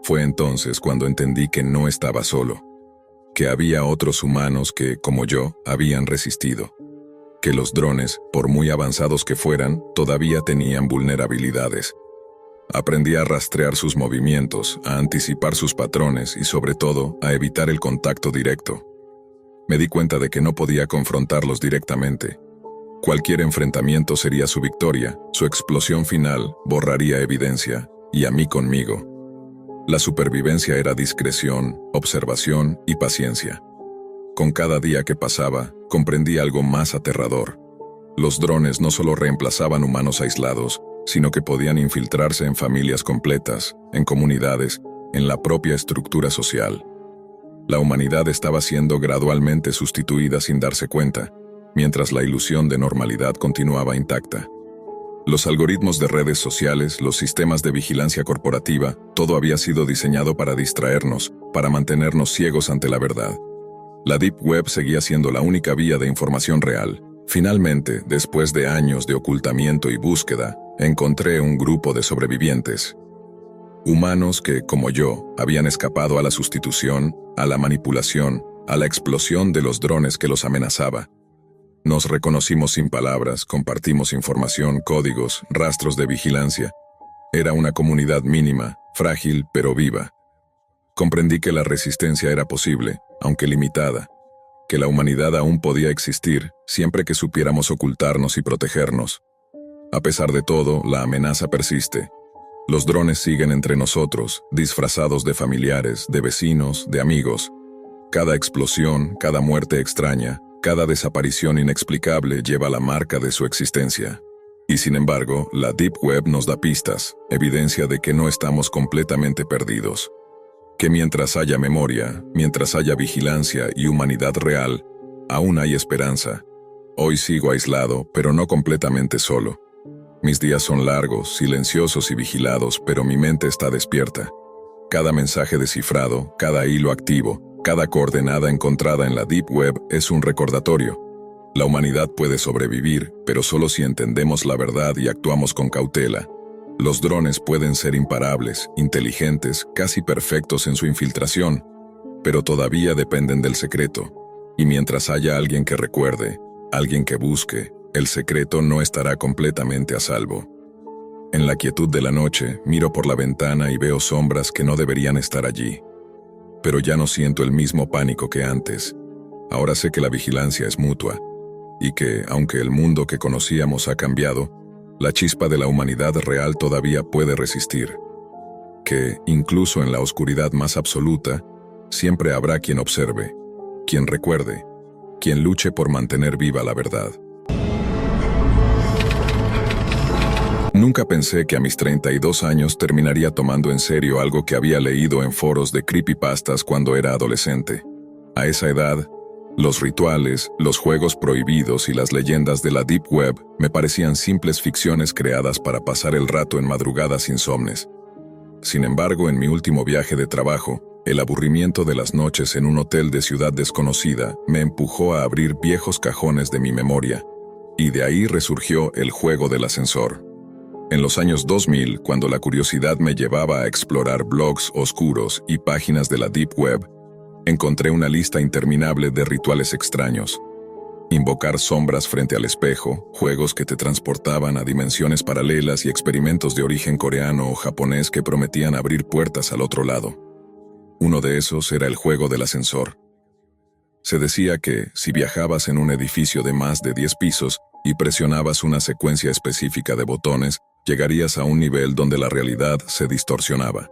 Fue entonces cuando entendí que no estaba solo, que había otros humanos que, como yo, habían resistido, que los drones, por muy avanzados que fueran, todavía tenían vulnerabilidades. Aprendí a rastrear sus movimientos, a anticipar sus patrones y sobre todo a evitar el contacto directo. Me di cuenta de que no podía confrontarlos directamente. Cualquier enfrentamiento sería su victoria, su explosión final borraría evidencia, y a mí conmigo. La supervivencia era discreción, observación y paciencia. Con cada día que pasaba, comprendí algo más aterrador. Los drones no solo reemplazaban humanos aislados, sino que podían infiltrarse en familias completas, en comunidades, en la propia estructura social. La humanidad estaba siendo gradualmente sustituida sin darse cuenta, mientras la ilusión de normalidad continuaba intacta. Los algoritmos de redes sociales, los sistemas de vigilancia corporativa, todo había sido diseñado para distraernos, para mantenernos ciegos ante la verdad. La Deep Web seguía siendo la única vía de información real. Finalmente, después de años de ocultamiento y búsqueda, encontré un grupo de sobrevivientes. Humanos que, como yo, habían escapado a la sustitución, a la manipulación, a la explosión de los drones que los amenazaba. Nos reconocimos sin palabras, compartimos información, códigos, rastros de vigilancia. Era una comunidad mínima, frágil pero viva. Comprendí que la resistencia era posible, aunque limitada, que la humanidad aún podía existir siempre que supiéramos ocultarnos y protegernos. A pesar de todo, la amenaza persiste. Los drones siguen entre nosotros, disfrazados de familiares, de vecinos, de amigos. Cada explosión, cada muerte extraña, Cada desaparición inexplicable lleva la marca de su existencia. Y sin embargo, la Deep Web nos da pistas, evidencia de que no estamos completamente perdidos. Que mientras haya memoria, mientras haya vigilancia y humanidad real, aún hay esperanza. Hoy sigo aislado, pero no completamente solo. Mis días son largos, silenciosos y vigilados, pero mi mente está despierta. Cada mensaje descifrado, cada hilo activo, cada coordenada encontrada en la Deep Web es un recordatorio. La humanidad puede sobrevivir, pero solo si entendemos la verdad y actuamos con cautela. Los drones pueden ser imparables, inteligentes, casi perfectos en su infiltración, pero todavía dependen del secreto. Y mientras haya alguien que recuerde, alguien que busque, el secreto no estará completamente a salvo. En la quietud de la noche, miro por la ventana y veo sombras que no deberían estar allí. Pero ya no siento el mismo pánico que antes. Ahora sé que la vigilancia es mutua, y que, aunque el mundo que conocíamos ha cambiado, la chispa de la humanidad real todavía puede resistir. Que, incluso en la oscuridad más absoluta, siempre habrá quien observe, quien recuerde, quien luche por mantener viva la verdad. Nunca pensé que a mis 32 años terminaría tomando en serio algo que había leído en foros de creepypastas cuando era adolescente. A esa edad, los rituales, los juegos prohibidos y las leyendas de la Deep Web me parecían simples ficciones creadas para pasar el rato en madrugadas insomnes. Sin embargo, en mi último viaje de trabajo, el aburrimiento de las noches en un hotel de ciudad desconocida me empujó a abrir viejos cajones de mi memoria, y de ahí resurgió el juego del ascensor. En los años 2000, cuando la curiosidad me llevaba a explorar blogs oscuros y páginas de la Deep Web, encontré una lista interminable de rituales extraños. Invocar sombras frente al espejo, juegos que te transportaban a dimensiones paralelas y experimentos de origen coreano o japonés que prometían abrir puertas al otro lado. Uno de esos era el juego del ascensor. Se decía que, si viajabas en un edificio de más de 10 pisos y presionabas una secuencia específica de botones, llegarías a un nivel donde la realidad se distorsionaba.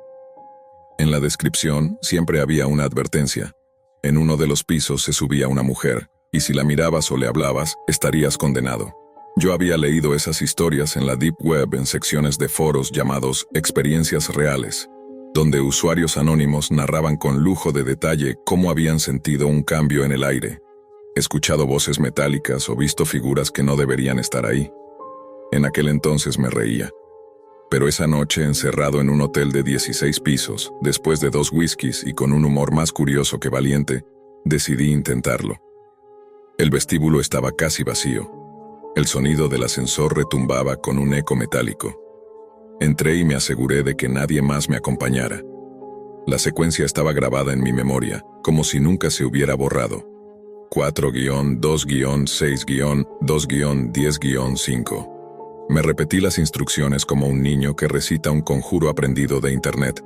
En la descripción siempre había una advertencia. En uno de los pisos se subía una mujer, y si la mirabas o le hablabas, estarías condenado. Yo había leído esas historias en la Deep Web en secciones de foros llamados experiencias reales, donde usuarios anónimos narraban con lujo de detalle cómo habían sentido un cambio en el aire, escuchado voces metálicas o visto figuras que no deberían estar ahí. En aquel entonces me reía. Pero esa noche, encerrado en un hotel de 16 pisos, después de 2 whiskies y con un humor más curioso que valiente, decidí intentarlo. El vestíbulo estaba casi vacío. El sonido del ascensor retumbaba con un eco metálico. Entré y me aseguré de que nadie más me acompañara. La secuencia estaba grabada en mi memoria, como si nunca se hubiera borrado. 4-2-6-2-10-5. Me repetí las instrucciones como un niño que recita un conjuro aprendido de internet.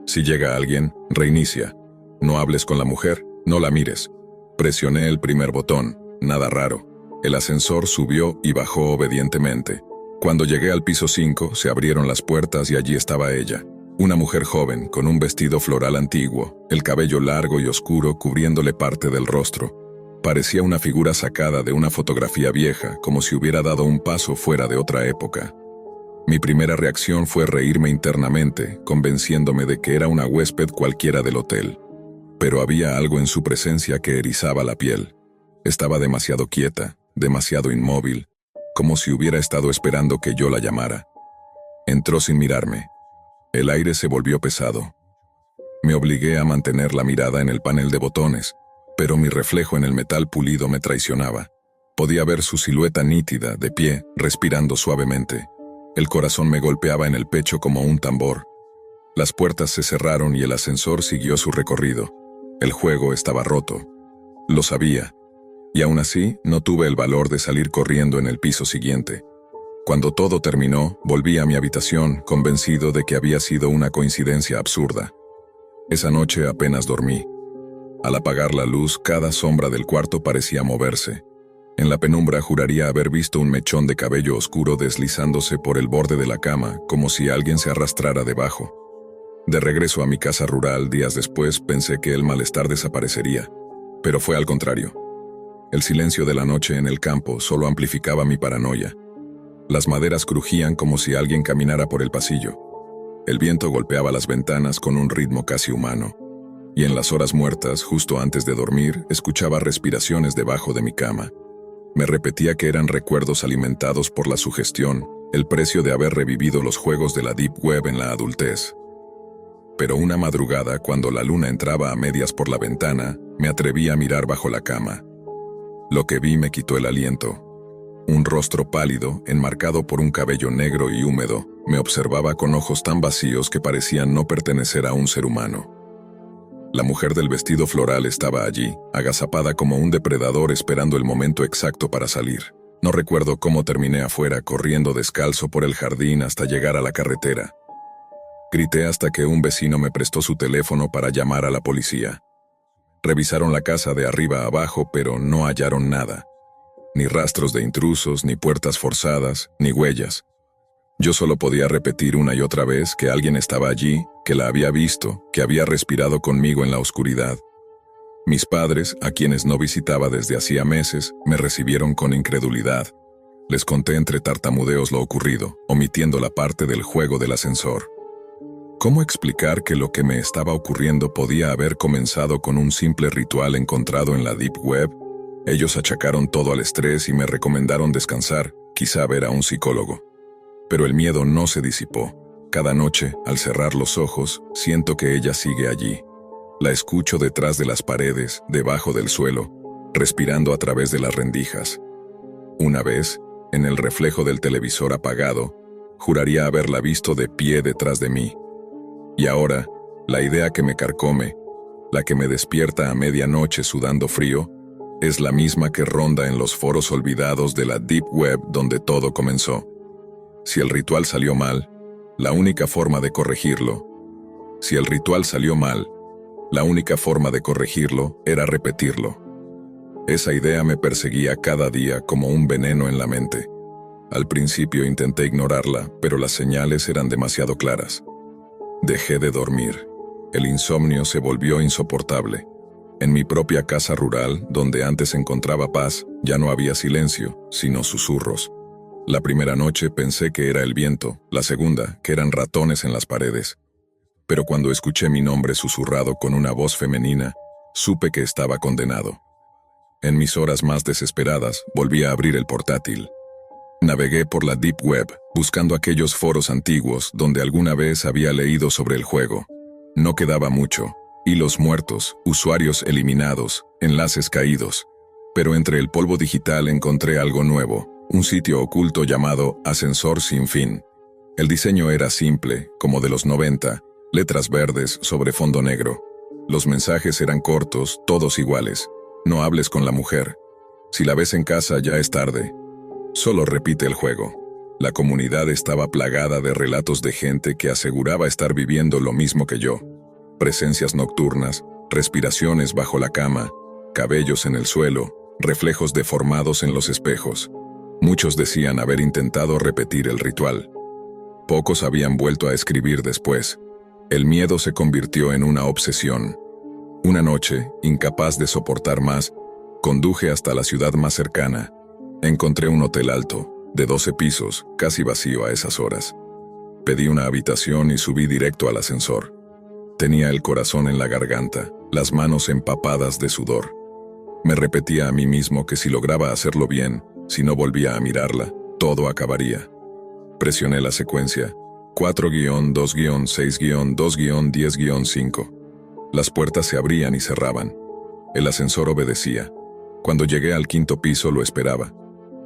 Si llega alguien, reinicia. No hables con la mujer, no la mires. Presioné el primer botón, nada raro. El ascensor subió y bajó obedientemente. Cuando llegué al piso 5, se abrieron las puertas y allí estaba ella. Una mujer joven, con un vestido floral antiguo, el cabello largo y oscuro cubriéndole parte del rostro. Parecía una figura sacada de una fotografía vieja, como si hubiera dado un paso fuera de otra época. Mi primera reacción fue reírme internamente, convenciéndome de que era una huésped cualquiera del hotel. Pero había algo en su presencia que erizaba la piel. Estaba demasiado quieta, demasiado inmóvil, como si hubiera estado esperando que yo la llamara. Entró sin mirarme. El aire se volvió pesado. Me obligué a mantener la mirada en el panel de botones, pero mi reflejo en el metal pulido me traicionaba. Podía ver su silueta nítida, de pie, respirando suavemente. El corazón me golpeaba en el pecho como un tambor. Las puertas se cerraron y el ascensor siguió su recorrido. El juego estaba roto. Lo sabía. Y aún así, no tuve el valor de salir corriendo en el piso siguiente. Cuando todo terminó, volví a mi habitación, convencido de que había sido una coincidencia absurda. Esa noche apenas dormí. Al apagar la luz, cada sombra del cuarto parecía moverse. En la penumbra juraría haber visto un mechón de cabello oscuro deslizándose por el borde de la cama, como si alguien se arrastrara debajo. De regreso a mi casa rural días después, pensé que el malestar desaparecería, pero fue al contrario. El silencio de la noche en el campo solo amplificaba mi paranoia. Las maderas crujían como si alguien caminara por el pasillo. El viento golpeaba las ventanas con un ritmo casi humano. Y en las horas muertas, justo antes de dormir, escuchaba respiraciones debajo de mi cama. Me repetía que eran recuerdos alimentados por la sugestión, el precio de haber revivido los juegos de la Deep Web en la adultez. Pero una madrugada, cuando la luna entraba a medias por la ventana, me atreví a mirar bajo la cama. Lo que vi me quitó el aliento. Un rostro pálido, enmarcado por un cabello negro y húmedo, me observaba con ojos tan vacíos que parecían no pertenecer a un ser humano. La mujer del vestido floral estaba allí, agazapada como un depredador esperando el momento exacto para salir. No recuerdo cómo terminé afuera corriendo descalzo por el jardín hasta llegar a la carretera. Grité hasta que un vecino me prestó su teléfono para llamar a la policía. Revisaron la casa de arriba a abajo, pero no hallaron nada. Ni rastros de intrusos, ni puertas forzadas, ni huellas. Yo solo podía repetir una y otra vez que alguien estaba allí, que la había visto, que había respirado conmigo en la oscuridad. Mis padres, a quienes no visitaba desde hacía meses, me recibieron con incredulidad. Les conté entre tartamudeos lo ocurrido, omitiendo la parte del juego del ascensor. ¿Cómo explicar que lo que me estaba ocurriendo podía haber comenzado con un simple ritual encontrado en la Deep Web? Ellos achacaron todo al estrés y me recomendaron descansar, quizá ver a un psicólogo. Pero el miedo no se disipó. Cada noche, al cerrar los ojos, siento que ella sigue allí. La escucho detrás de las paredes, debajo del suelo, respirando a través de las rendijas. Una vez, en el reflejo del televisor apagado, juraría haberla visto de pie detrás de mí. Y ahora, la idea que me carcome, la que me despierta a medianoche sudando frío, es la misma que ronda en los foros olvidados de la Deep Web donde todo comenzó. Si el ritual salió mal, la única forma de corregirlo. Si el ritual salió mal, la única forma de corregirlo era repetirlo. Esa idea me perseguía cada día como un veneno en la mente. Al principio intenté ignorarla, pero las señales eran demasiado claras. Dejé de dormir. El insomnio se volvió insoportable. En mi propia casa rural, donde antes encontraba paz, ya no había silencio, sino susurros. La primera noche pensé que era el viento, la segunda, que eran ratones en las paredes. Pero cuando escuché mi nombre susurrado con una voz femenina, supe que estaba condenado. En mis horas más desesperadas, volví a abrir el portátil. Navegué por la Deep Web, buscando aquellos foros antiguos donde alguna vez había leído sobre el juego. No quedaba mucho. Hilos muertos, usuarios eliminados, enlaces caídos. Pero entre el polvo digital encontré algo nuevo. Un sitio oculto llamado Ascensor Sin Fin. El diseño era simple, como de los 90, letras verdes sobre fondo negro. Los mensajes eran cortos, todos iguales. No hables con la mujer. Si la ves en casa ya es tarde. Solo repite el juego. La comunidad estaba plagada de relatos de gente que aseguraba estar viviendo lo mismo que yo. Presencias nocturnas, respiraciones bajo la cama, cabellos en el suelo, reflejos deformados en los espejos. Muchos decían haber intentado repetir el ritual. Pocos habían vuelto a escribir después. El miedo se convirtió en una obsesión. Una noche, incapaz de soportar más, conduje hasta la ciudad más cercana. Encontré un hotel alto, de 12 pisos, casi vacío a esas horas. Pedí una habitación y subí directo al ascensor. Tenía el corazón en la garganta, las manos empapadas de sudor. Me repetía a mí mismo que si lograba hacerlo bien, si no volvía a mirarla, todo acabaría. Presioné la secuencia 4-2-6-2-10-5. Las puertas se abrían y cerraban. El ascensor obedecía. Cuando llegué al quinto piso lo esperaba.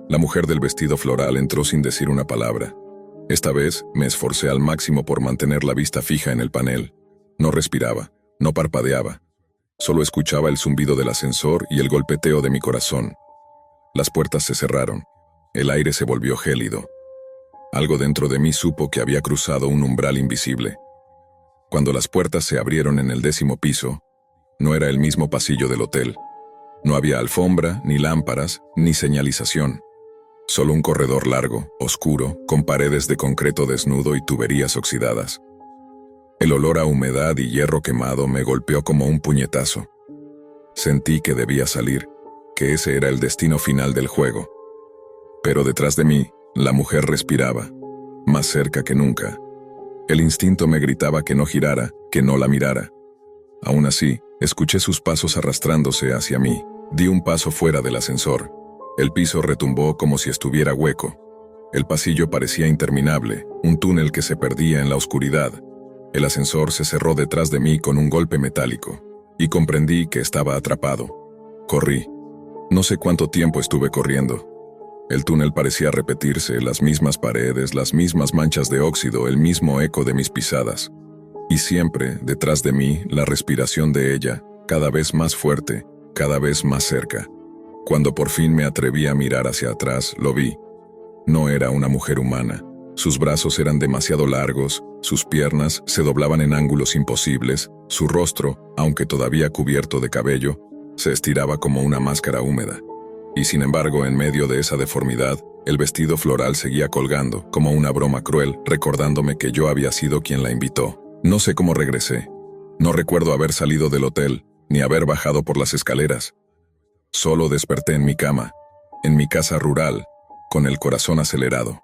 La mujer del vestido floral entró sin decir una palabra. Esta vez me esforcé al máximo por mantener la vista fija en el panel. No respiraba, no parpadeaba. Solo escuchaba el zumbido del ascensor y el golpeteo de mi corazón. Las puertas se cerraron. El aire se volvió gélido. Algo dentro de mí supo que había cruzado un umbral invisible. Cuando las puertas se abrieron en el 10º piso, no era el mismo pasillo del hotel. No había alfombra, ni lámparas, ni señalización. Solo un corredor largo, oscuro, con paredes de concreto desnudo y tuberías oxidadas. El olor a humedad y hierro quemado me golpeó como un puñetazo. Sentí que debía salir, que ese era el destino final del juego. Pero detrás de mí, la mujer respiraba, más cerca que nunca. El instinto me gritaba que no girara, que no la mirara. Aún así, escuché sus pasos arrastrándose hacia mí. Di un paso fuera del ascensor. El piso retumbó como si estuviera hueco. El pasillo parecía interminable, un túnel que se perdía en la oscuridad. El ascensor se cerró detrás de mí con un golpe metálico, y comprendí que estaba atrapado. Corrí. No sé cuánto tiempo estuve corriendo. El túnel parecía repetirse, las mismas paredes, las mismas manchas de óxido, el mismo eco de mis pisadas. Y siempre, detrás de mí, la respiración de ella, cada vez más fuerte, cada vez más cerca. Cuando por fin me atreví a mirar hacia atrás, lo vi. No era una mujer humana. Sus brazos eran demasiado largos, sus piernas se doblaban en ángulos imposibles, su rostro, aunque todavía cubierto de cabello, se estiraba como una máscara húmeda. Y sin embargo, en medio de esa deformidad, el vestido floral seguía colgando, como una broma cruel, recordándome que yo había sido quien la invitó. No sé cómo regresé. No recuerdo haber salido del hotel, ni haber bajado por las escaleras. Solo desperté en mi cama, en mi casa rural, con el corazón acelerado.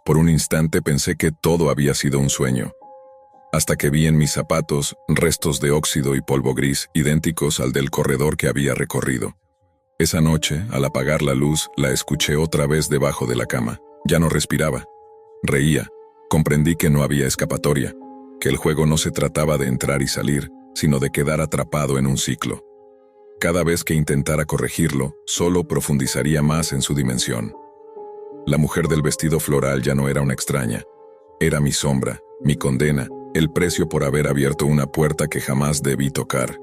Por un instante pensé que todo había sido un sueño, hasta que vi en mis zapatos restos de óxido y polvo gris idénticos al del corredor que había recorrido. Esa noche, al apagar la luz, la escuché otra vez debajo de la cama. Ya no respiraba. Reía. Comprendí que no había escapatoria, que el juego no se trataba de entrar y salir, sino de quedar atrapado en un ciclo. Cada vez que intentara corregirlo, solo profundizaría más en su dimensión. La mujer del vestido floral ya no era una extraña. Era mi sombra, mi condena, el precio por haber abierto una puerta que jamás debí tocar.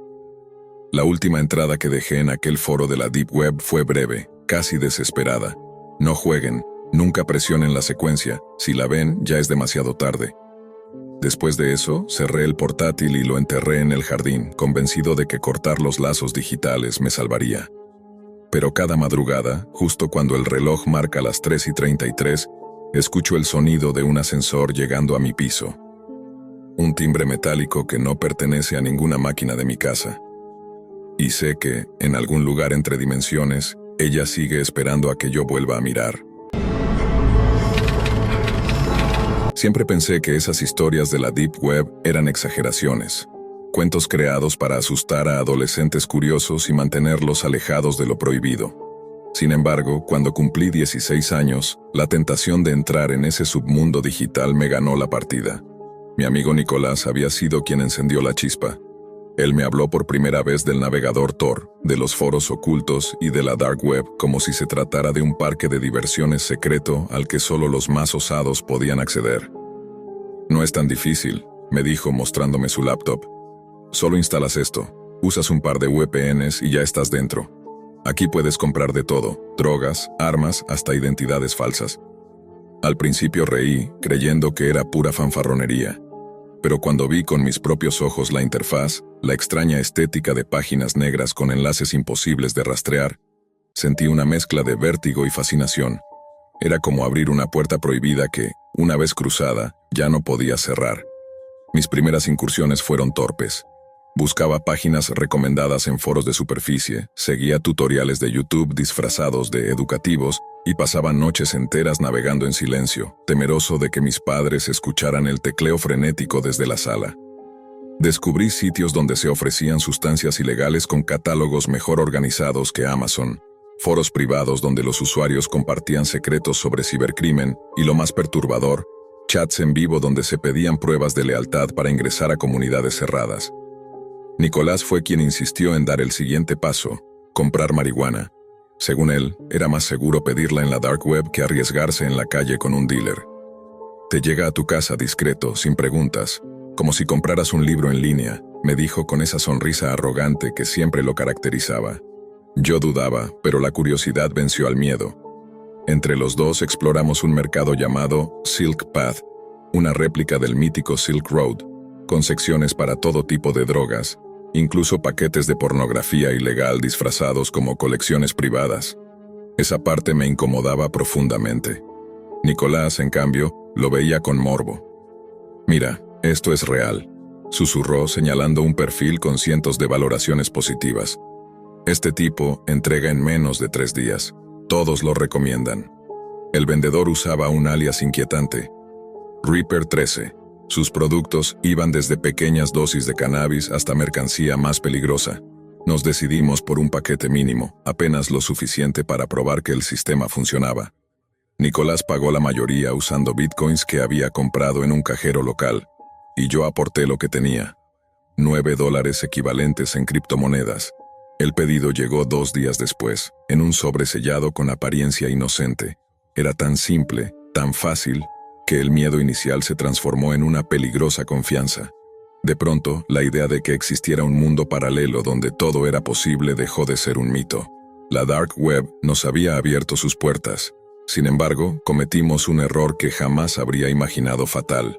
La última entrada que dejé en aquel foro de la Deep Web fue breve, casi desesperada. No jueguen, nunca presionen la secuencia, si la ven ya es demasiado tarde. Después de eso, cerré el portátil y lo enterré en el jardín, convencido de que cortar los lazos digitales me salvaría. Pero cada madrugada, justo cuando el reloj marca las 3:33, escucho el sonido de un ascensor llegando a mi piso. Un timbre metálico que no pertenece a ninguna máquina de mi casa. Y sé que, en algún lugar entre dimensiones, ella sigue esperando a que yo vuelva a mirar. Siempre pensé que esas historias de la Deep Web eran exageraciones, cuentos creados para asustar a adolescentes curiosos y mantenerlos alejados de lo prohibido. Sin embargo, cuando cumplí 16 años, la tentación de entrar en ese submundo digital me ganó la partida. Mi amigo Nicolás había sido quien encendió la chispa. Él me habló por primera vez del navegador Tor, de los foros ocultos y de la Dark Web como si se tratara de un parque de diversiones secreto al que solo los más osados podían acceder. No es tan difícil, me dijo mostrándome su laptop. Solo instalas esto, usas un par de VPNs y ya estás dentro. Aquí puedes comprar de todo, drogas, armas, hasta identidades falsas. Al principio reí, creyendo que era pura fanfarronería. Pero cuando vi con mis propios ojos la interfaz, la extraña estética de páginas negras con enlaces imposibles de rastrear, sentí una mezcla de vértigo y fascinación. Era como abrir una puerta prohibida que, una vez cruzada, ya no podía cerrar. Mis primeras incursiones fueron torpes. Buscaba páginas recomendadas en foros de superficie, seguía tutoriales de YouTube disfrazados de educativos y pasaba noches enteras navegando en silencio, temeroso de que mis padres escucharan el tecleo frenético desde la sala. Descubrí sitios donde se ofrecían sustancias ilegales con catálogos mejor organizados que Amazon, foros privados donde los usuarios compartían secretos sobre cibercrimen y, lo más perturbador, chats en vivo donde se pedían pruebas de lealtad para ingresar a comunidades cerradas. Nicolás fue quien insistió en dar el siguiente paso: comprar marihuana. Según él, era más seguro pedirla en la Dark Web que arriesgarse en la calle con un dealer. Te llega a tu casa discreto, sin preguntas, como si compraras un libro en línea, me dijo con esa sonrisa arrogante que siempre lo caracterizaba. Yo dudaba, pero la curiosidad venció al miedo. Entre los dos exploramos un mercado llamado Silk Path, una réplica del mítico Silk Road, con secciones para todo tipo de drogas, incluso paquetes de pornografía ilegal disfrazados como colecciones privadas. Esa parte me incomodaba profundamente. Nicolás, en cambio, lo veía con morbo. Mira, esto es real, susurró señalando un perfil con cientos de valoraciones positivas. Este tipo entrega en menos de 3 días. Todos lo recomiendan. El vendedor usaba un alias inquietante, Reaper 13. Sus productos iban desde pequeñas dosis de cannabis hasta mercancía más peligrosa. Nos decidimos por un paquete mínimo, apenas lo suficiente para probar que el sistema funcionaba. Nicolás pagó la mayoría usando bitcoins que había comprado en un cajero local, y yo aporté lo que tenía, $9 equivalentes en criptomonedas. El pedido llegó 2 días después, en un sobre sellado con apariencia inocente. Era tan simple, tan fácil, que el miedo inicial se transformó en una peligrosa confianza. De pronto, la idea de que existiera un mundo paralelo donde todo era posible dejó de ser un mito. La Dark Web nos había abierto sus puertas. Sin embargo, cometimos un error que jamás habría imaginado fatal.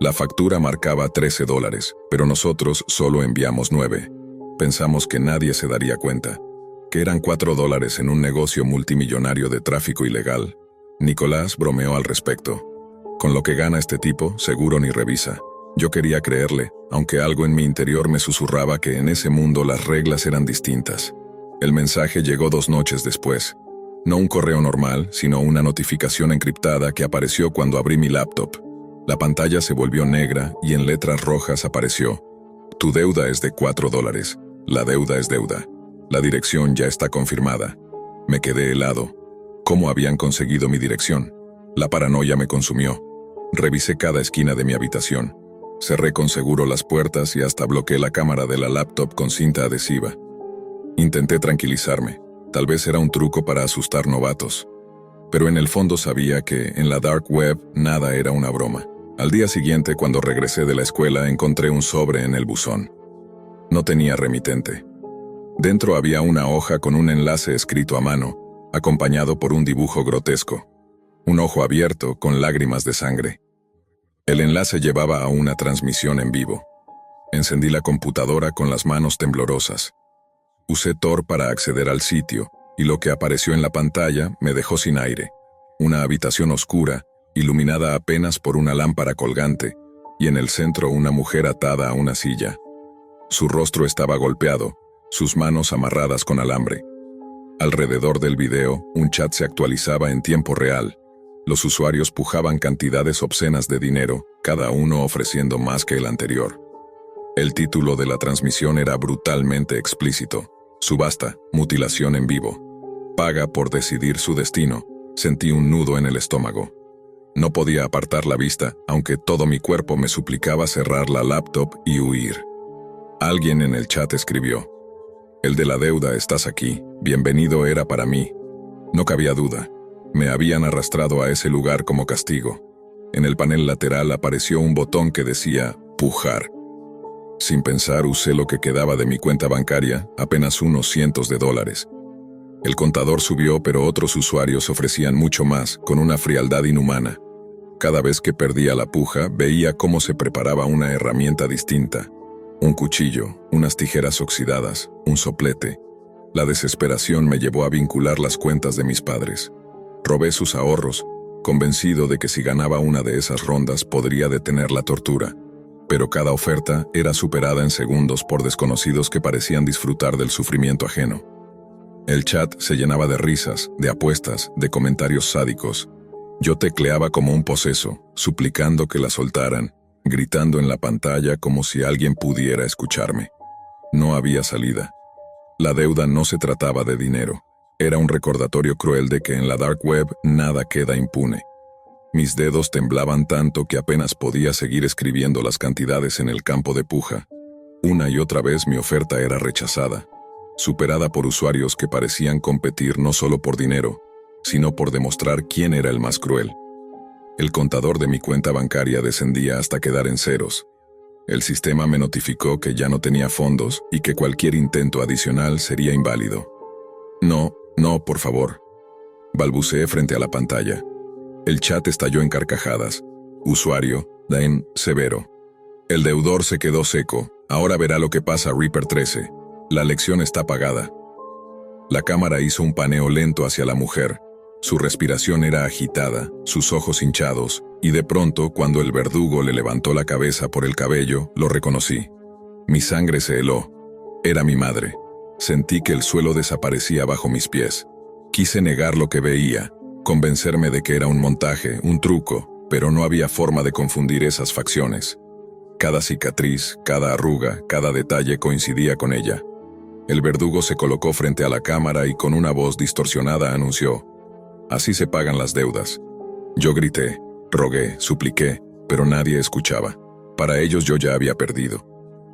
La factura marcaba $13, pero nosotros solo enviamos 9. Pensamos que nadie se daría cuenta, que eran $4 en un negocio multimillonario de tráfico ilegal. Nicolás bromeó al respecto. Con lo que gana este tipo, seguro ni revisa. Yo quería creerle, aunque algo en mi interior me susurraba que en ese mundo las reglas eran distintas. El mensaje llegó 2 noches después. No un correo normal, sino una notificación encriptada que apareció cuando abrí mi laptop. La pantalla se volvió negra y en letras rojas apareció: tu deuda es de $4. La deuda es deuda. La dirección ya está confirmada. Me quedé helado. ¿Cómo habían conseguido mi dirección? La paranoia me consumió. Revisé cada esquina de mi habitación. Cerré con seguro las puertas y hasta bloqueé la cámara de la laptop con cinta adhesiva. Intenté tranquilizarme. Tal vez era un truco para asustar novatos. Pero en el fondo sabía que en la Dark Web nada era una broma. Al día siguiente, cuando regresé de la escuela, encontré un sobre en el buzón. No tenía remitente. Dentro había una hoja con un enlace escrito a mano, acompañado por un dibujo grotesco. Un ojo abierto con lágrimas de sangre. El enlace llevaba a una transmisión en vivo. Encendí la computadora con las manos temblorosas. Usé Tor para acceder al sitio, y lo que apareció en la pantalla me dejó sin aire. Una habitación oscura, iluminada apenas por una lámpara colgante, y en el centro una mujer atada a una silla. Su rostro estaba golpeado, sus manos amarradas con alambre. Alrededor del video, un chat se actualizaba en tiempo real. Los usuarios pujaban cantidades obscenas de dinero, cada uno ofreciendo más que el anterior. El título de la transmisión era brutalmente explícito: subasta, mutilación en vivo. Paga por decidir su destino. Sentí un nudo en el estómago. No podía apartar la vista, aunque todo mi cuerpo me suplicaba cerrar la laptop y huir. Alguien en el chat escribió: el de la deuda, estás aquí, bienvenido era para mí. No cabía duda. Me habían arrastrado a ese lugar como castigo. En el panel lateral apareció un botón que decía pujar. Sin pensar, usé lo que quedaba de mi cuenta bancaria, apenas unos cientos de dólares. El contador subió, pero otros usuarios ofrecían mucho más, con una frialdad inhumana. Cada vez que perdía la puja, veía cómo se preparaba una herramienta distinta. Un cuchillo, unas tijeras oxidadas, un soplete. La desesperación me llevó a vincular las cuentas de mis padres. Robé sus ahorros, convencido de que si ganaba una de esas rondas podría detener la tortura. Pero cada oferta era superada en segundos por desconocidos que parecían disfrutar del sufrimiento ajeno. El chat se llenaba de risas, de apuestas, de comentarios sádicos. Yo tecleaba como un poseso, suplicando que la soltaran, gritando en la pantalla como si alguien pudiera escucharme. No había salida. La deuda no se trataba de dinero. Era un recordatorio cruel de que en la Dark Web nada queda impune. Mis dedos temblaban tanto que apenas podía seguir escribiendo las cantidades en el campo de puja. Una y otra vez mi oferta era rechazada, superada por usuarios que parecían competir no solo por dinero, sino por demostrar quién era el más cruel. El contador de mi cuenta bancaria descendía hasta quedar en ceros. El sistema me notificó que ya no tenía fondos y que cualquier intento adicional sería inválido. No, por favor. Balbuceé frente a la pantalla. El chat estalló en carcajadas. Usuario, Dan Severo. El deudor se quedó seco. Ahora verá lo que pasa, Reaper 13. La lección está pagada. La cámara hizo un paneo lento hacia la mujer. Su respiración era agitada, sus ojos hinchados, y de pronto, cuando el verdugo le levantó la cabeza por el cabello, lo reconocí. Mi sangre se heló. Era mi madre. Sentí que el suelo desaparecía bajo mis pies. Quise negar lo que veía, convencerme de que era un montaje, un truco, pero no había forma de confundir esas facciones. Cada cicatriz, cada arruga, cada detalle coincidía con ella. El verdugo se colocó frente a la cámara y con una voz distorsionada anunció: «Así se pagan las deudas». Yo grité, rogué, supliqué, pero nadie escuchaba. Para ellos yo ya había perdido.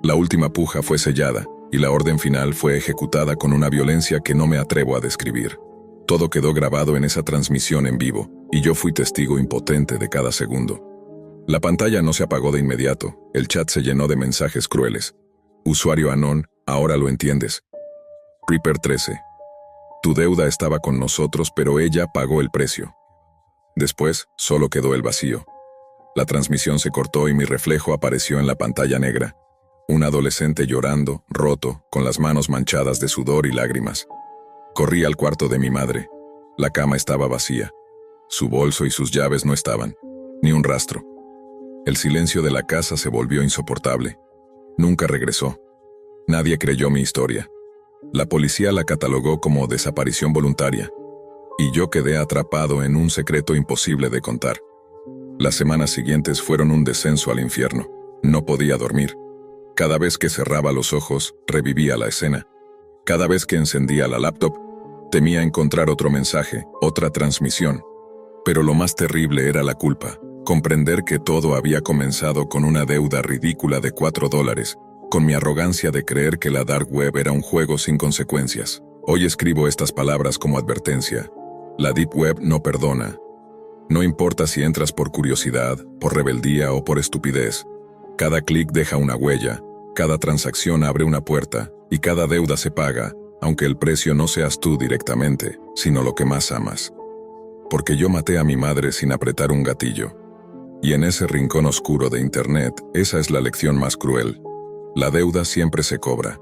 La última puja fue sellada, y la orden final fue ejecutada con una violencia que no me atrevo a describir. Todo quedó grabado en esa transmisión en vivo, y yo fui testigo impotente de cada segundo. La pantalla no se apagó de inmediato, el chat se llenó de mensajes crueles. Usuario Anon, ahora lo entiendes. Reaper 13. Tu deuda estaba con nosotros, pero ella pagó el precio. Después, solo quedó el vacío. La transmisión se cortó y mi reflejo apareció en la pantalla negra. Un adolescente llorando, roto, con las manos manchadas de sudor y lágrimas. Corrí al cuarto de mi madre. La cama estaba vacía. Su bolso y sus llaves no estaban. Ni un rastro. El silencio de la casa se volvió insoportable. Nunca regresó. Nadie creyó mi historia. La policía la catalogó como desaparición voluntaria. Y yo quedé atrapado en un secreto imposible de contar. Las semanas siguientes fueron un descenso al infierno. No podía dormir. Cada vez que cerraba los ojos, revivía la escena. Cada vez que encendía la laptop, temía encontrar otro mensaje, otra transmisión. Pero lo más terrible era la culpa. Comprender que todo había comenzado con una deuda ridícula de $4, con mi arrogancia de creer que la dark web era un juego sin consecuencias. Hoy escribo estas palabras como advertencia. La deep web no perdona. No importa si entras por curiosidad, por rebeldía o por estupidez. Cada clic deja una huella, cada transacción abre una puerta, y cada deuda se paga, aunque el precio no seas tú directamente, sino lo que más amas. Porque yo maté a mi madre sin apretar un gatillo. Y en ese rincón oscuro de Internet, esa es la lección más cruel. La deuda siempre se cobra.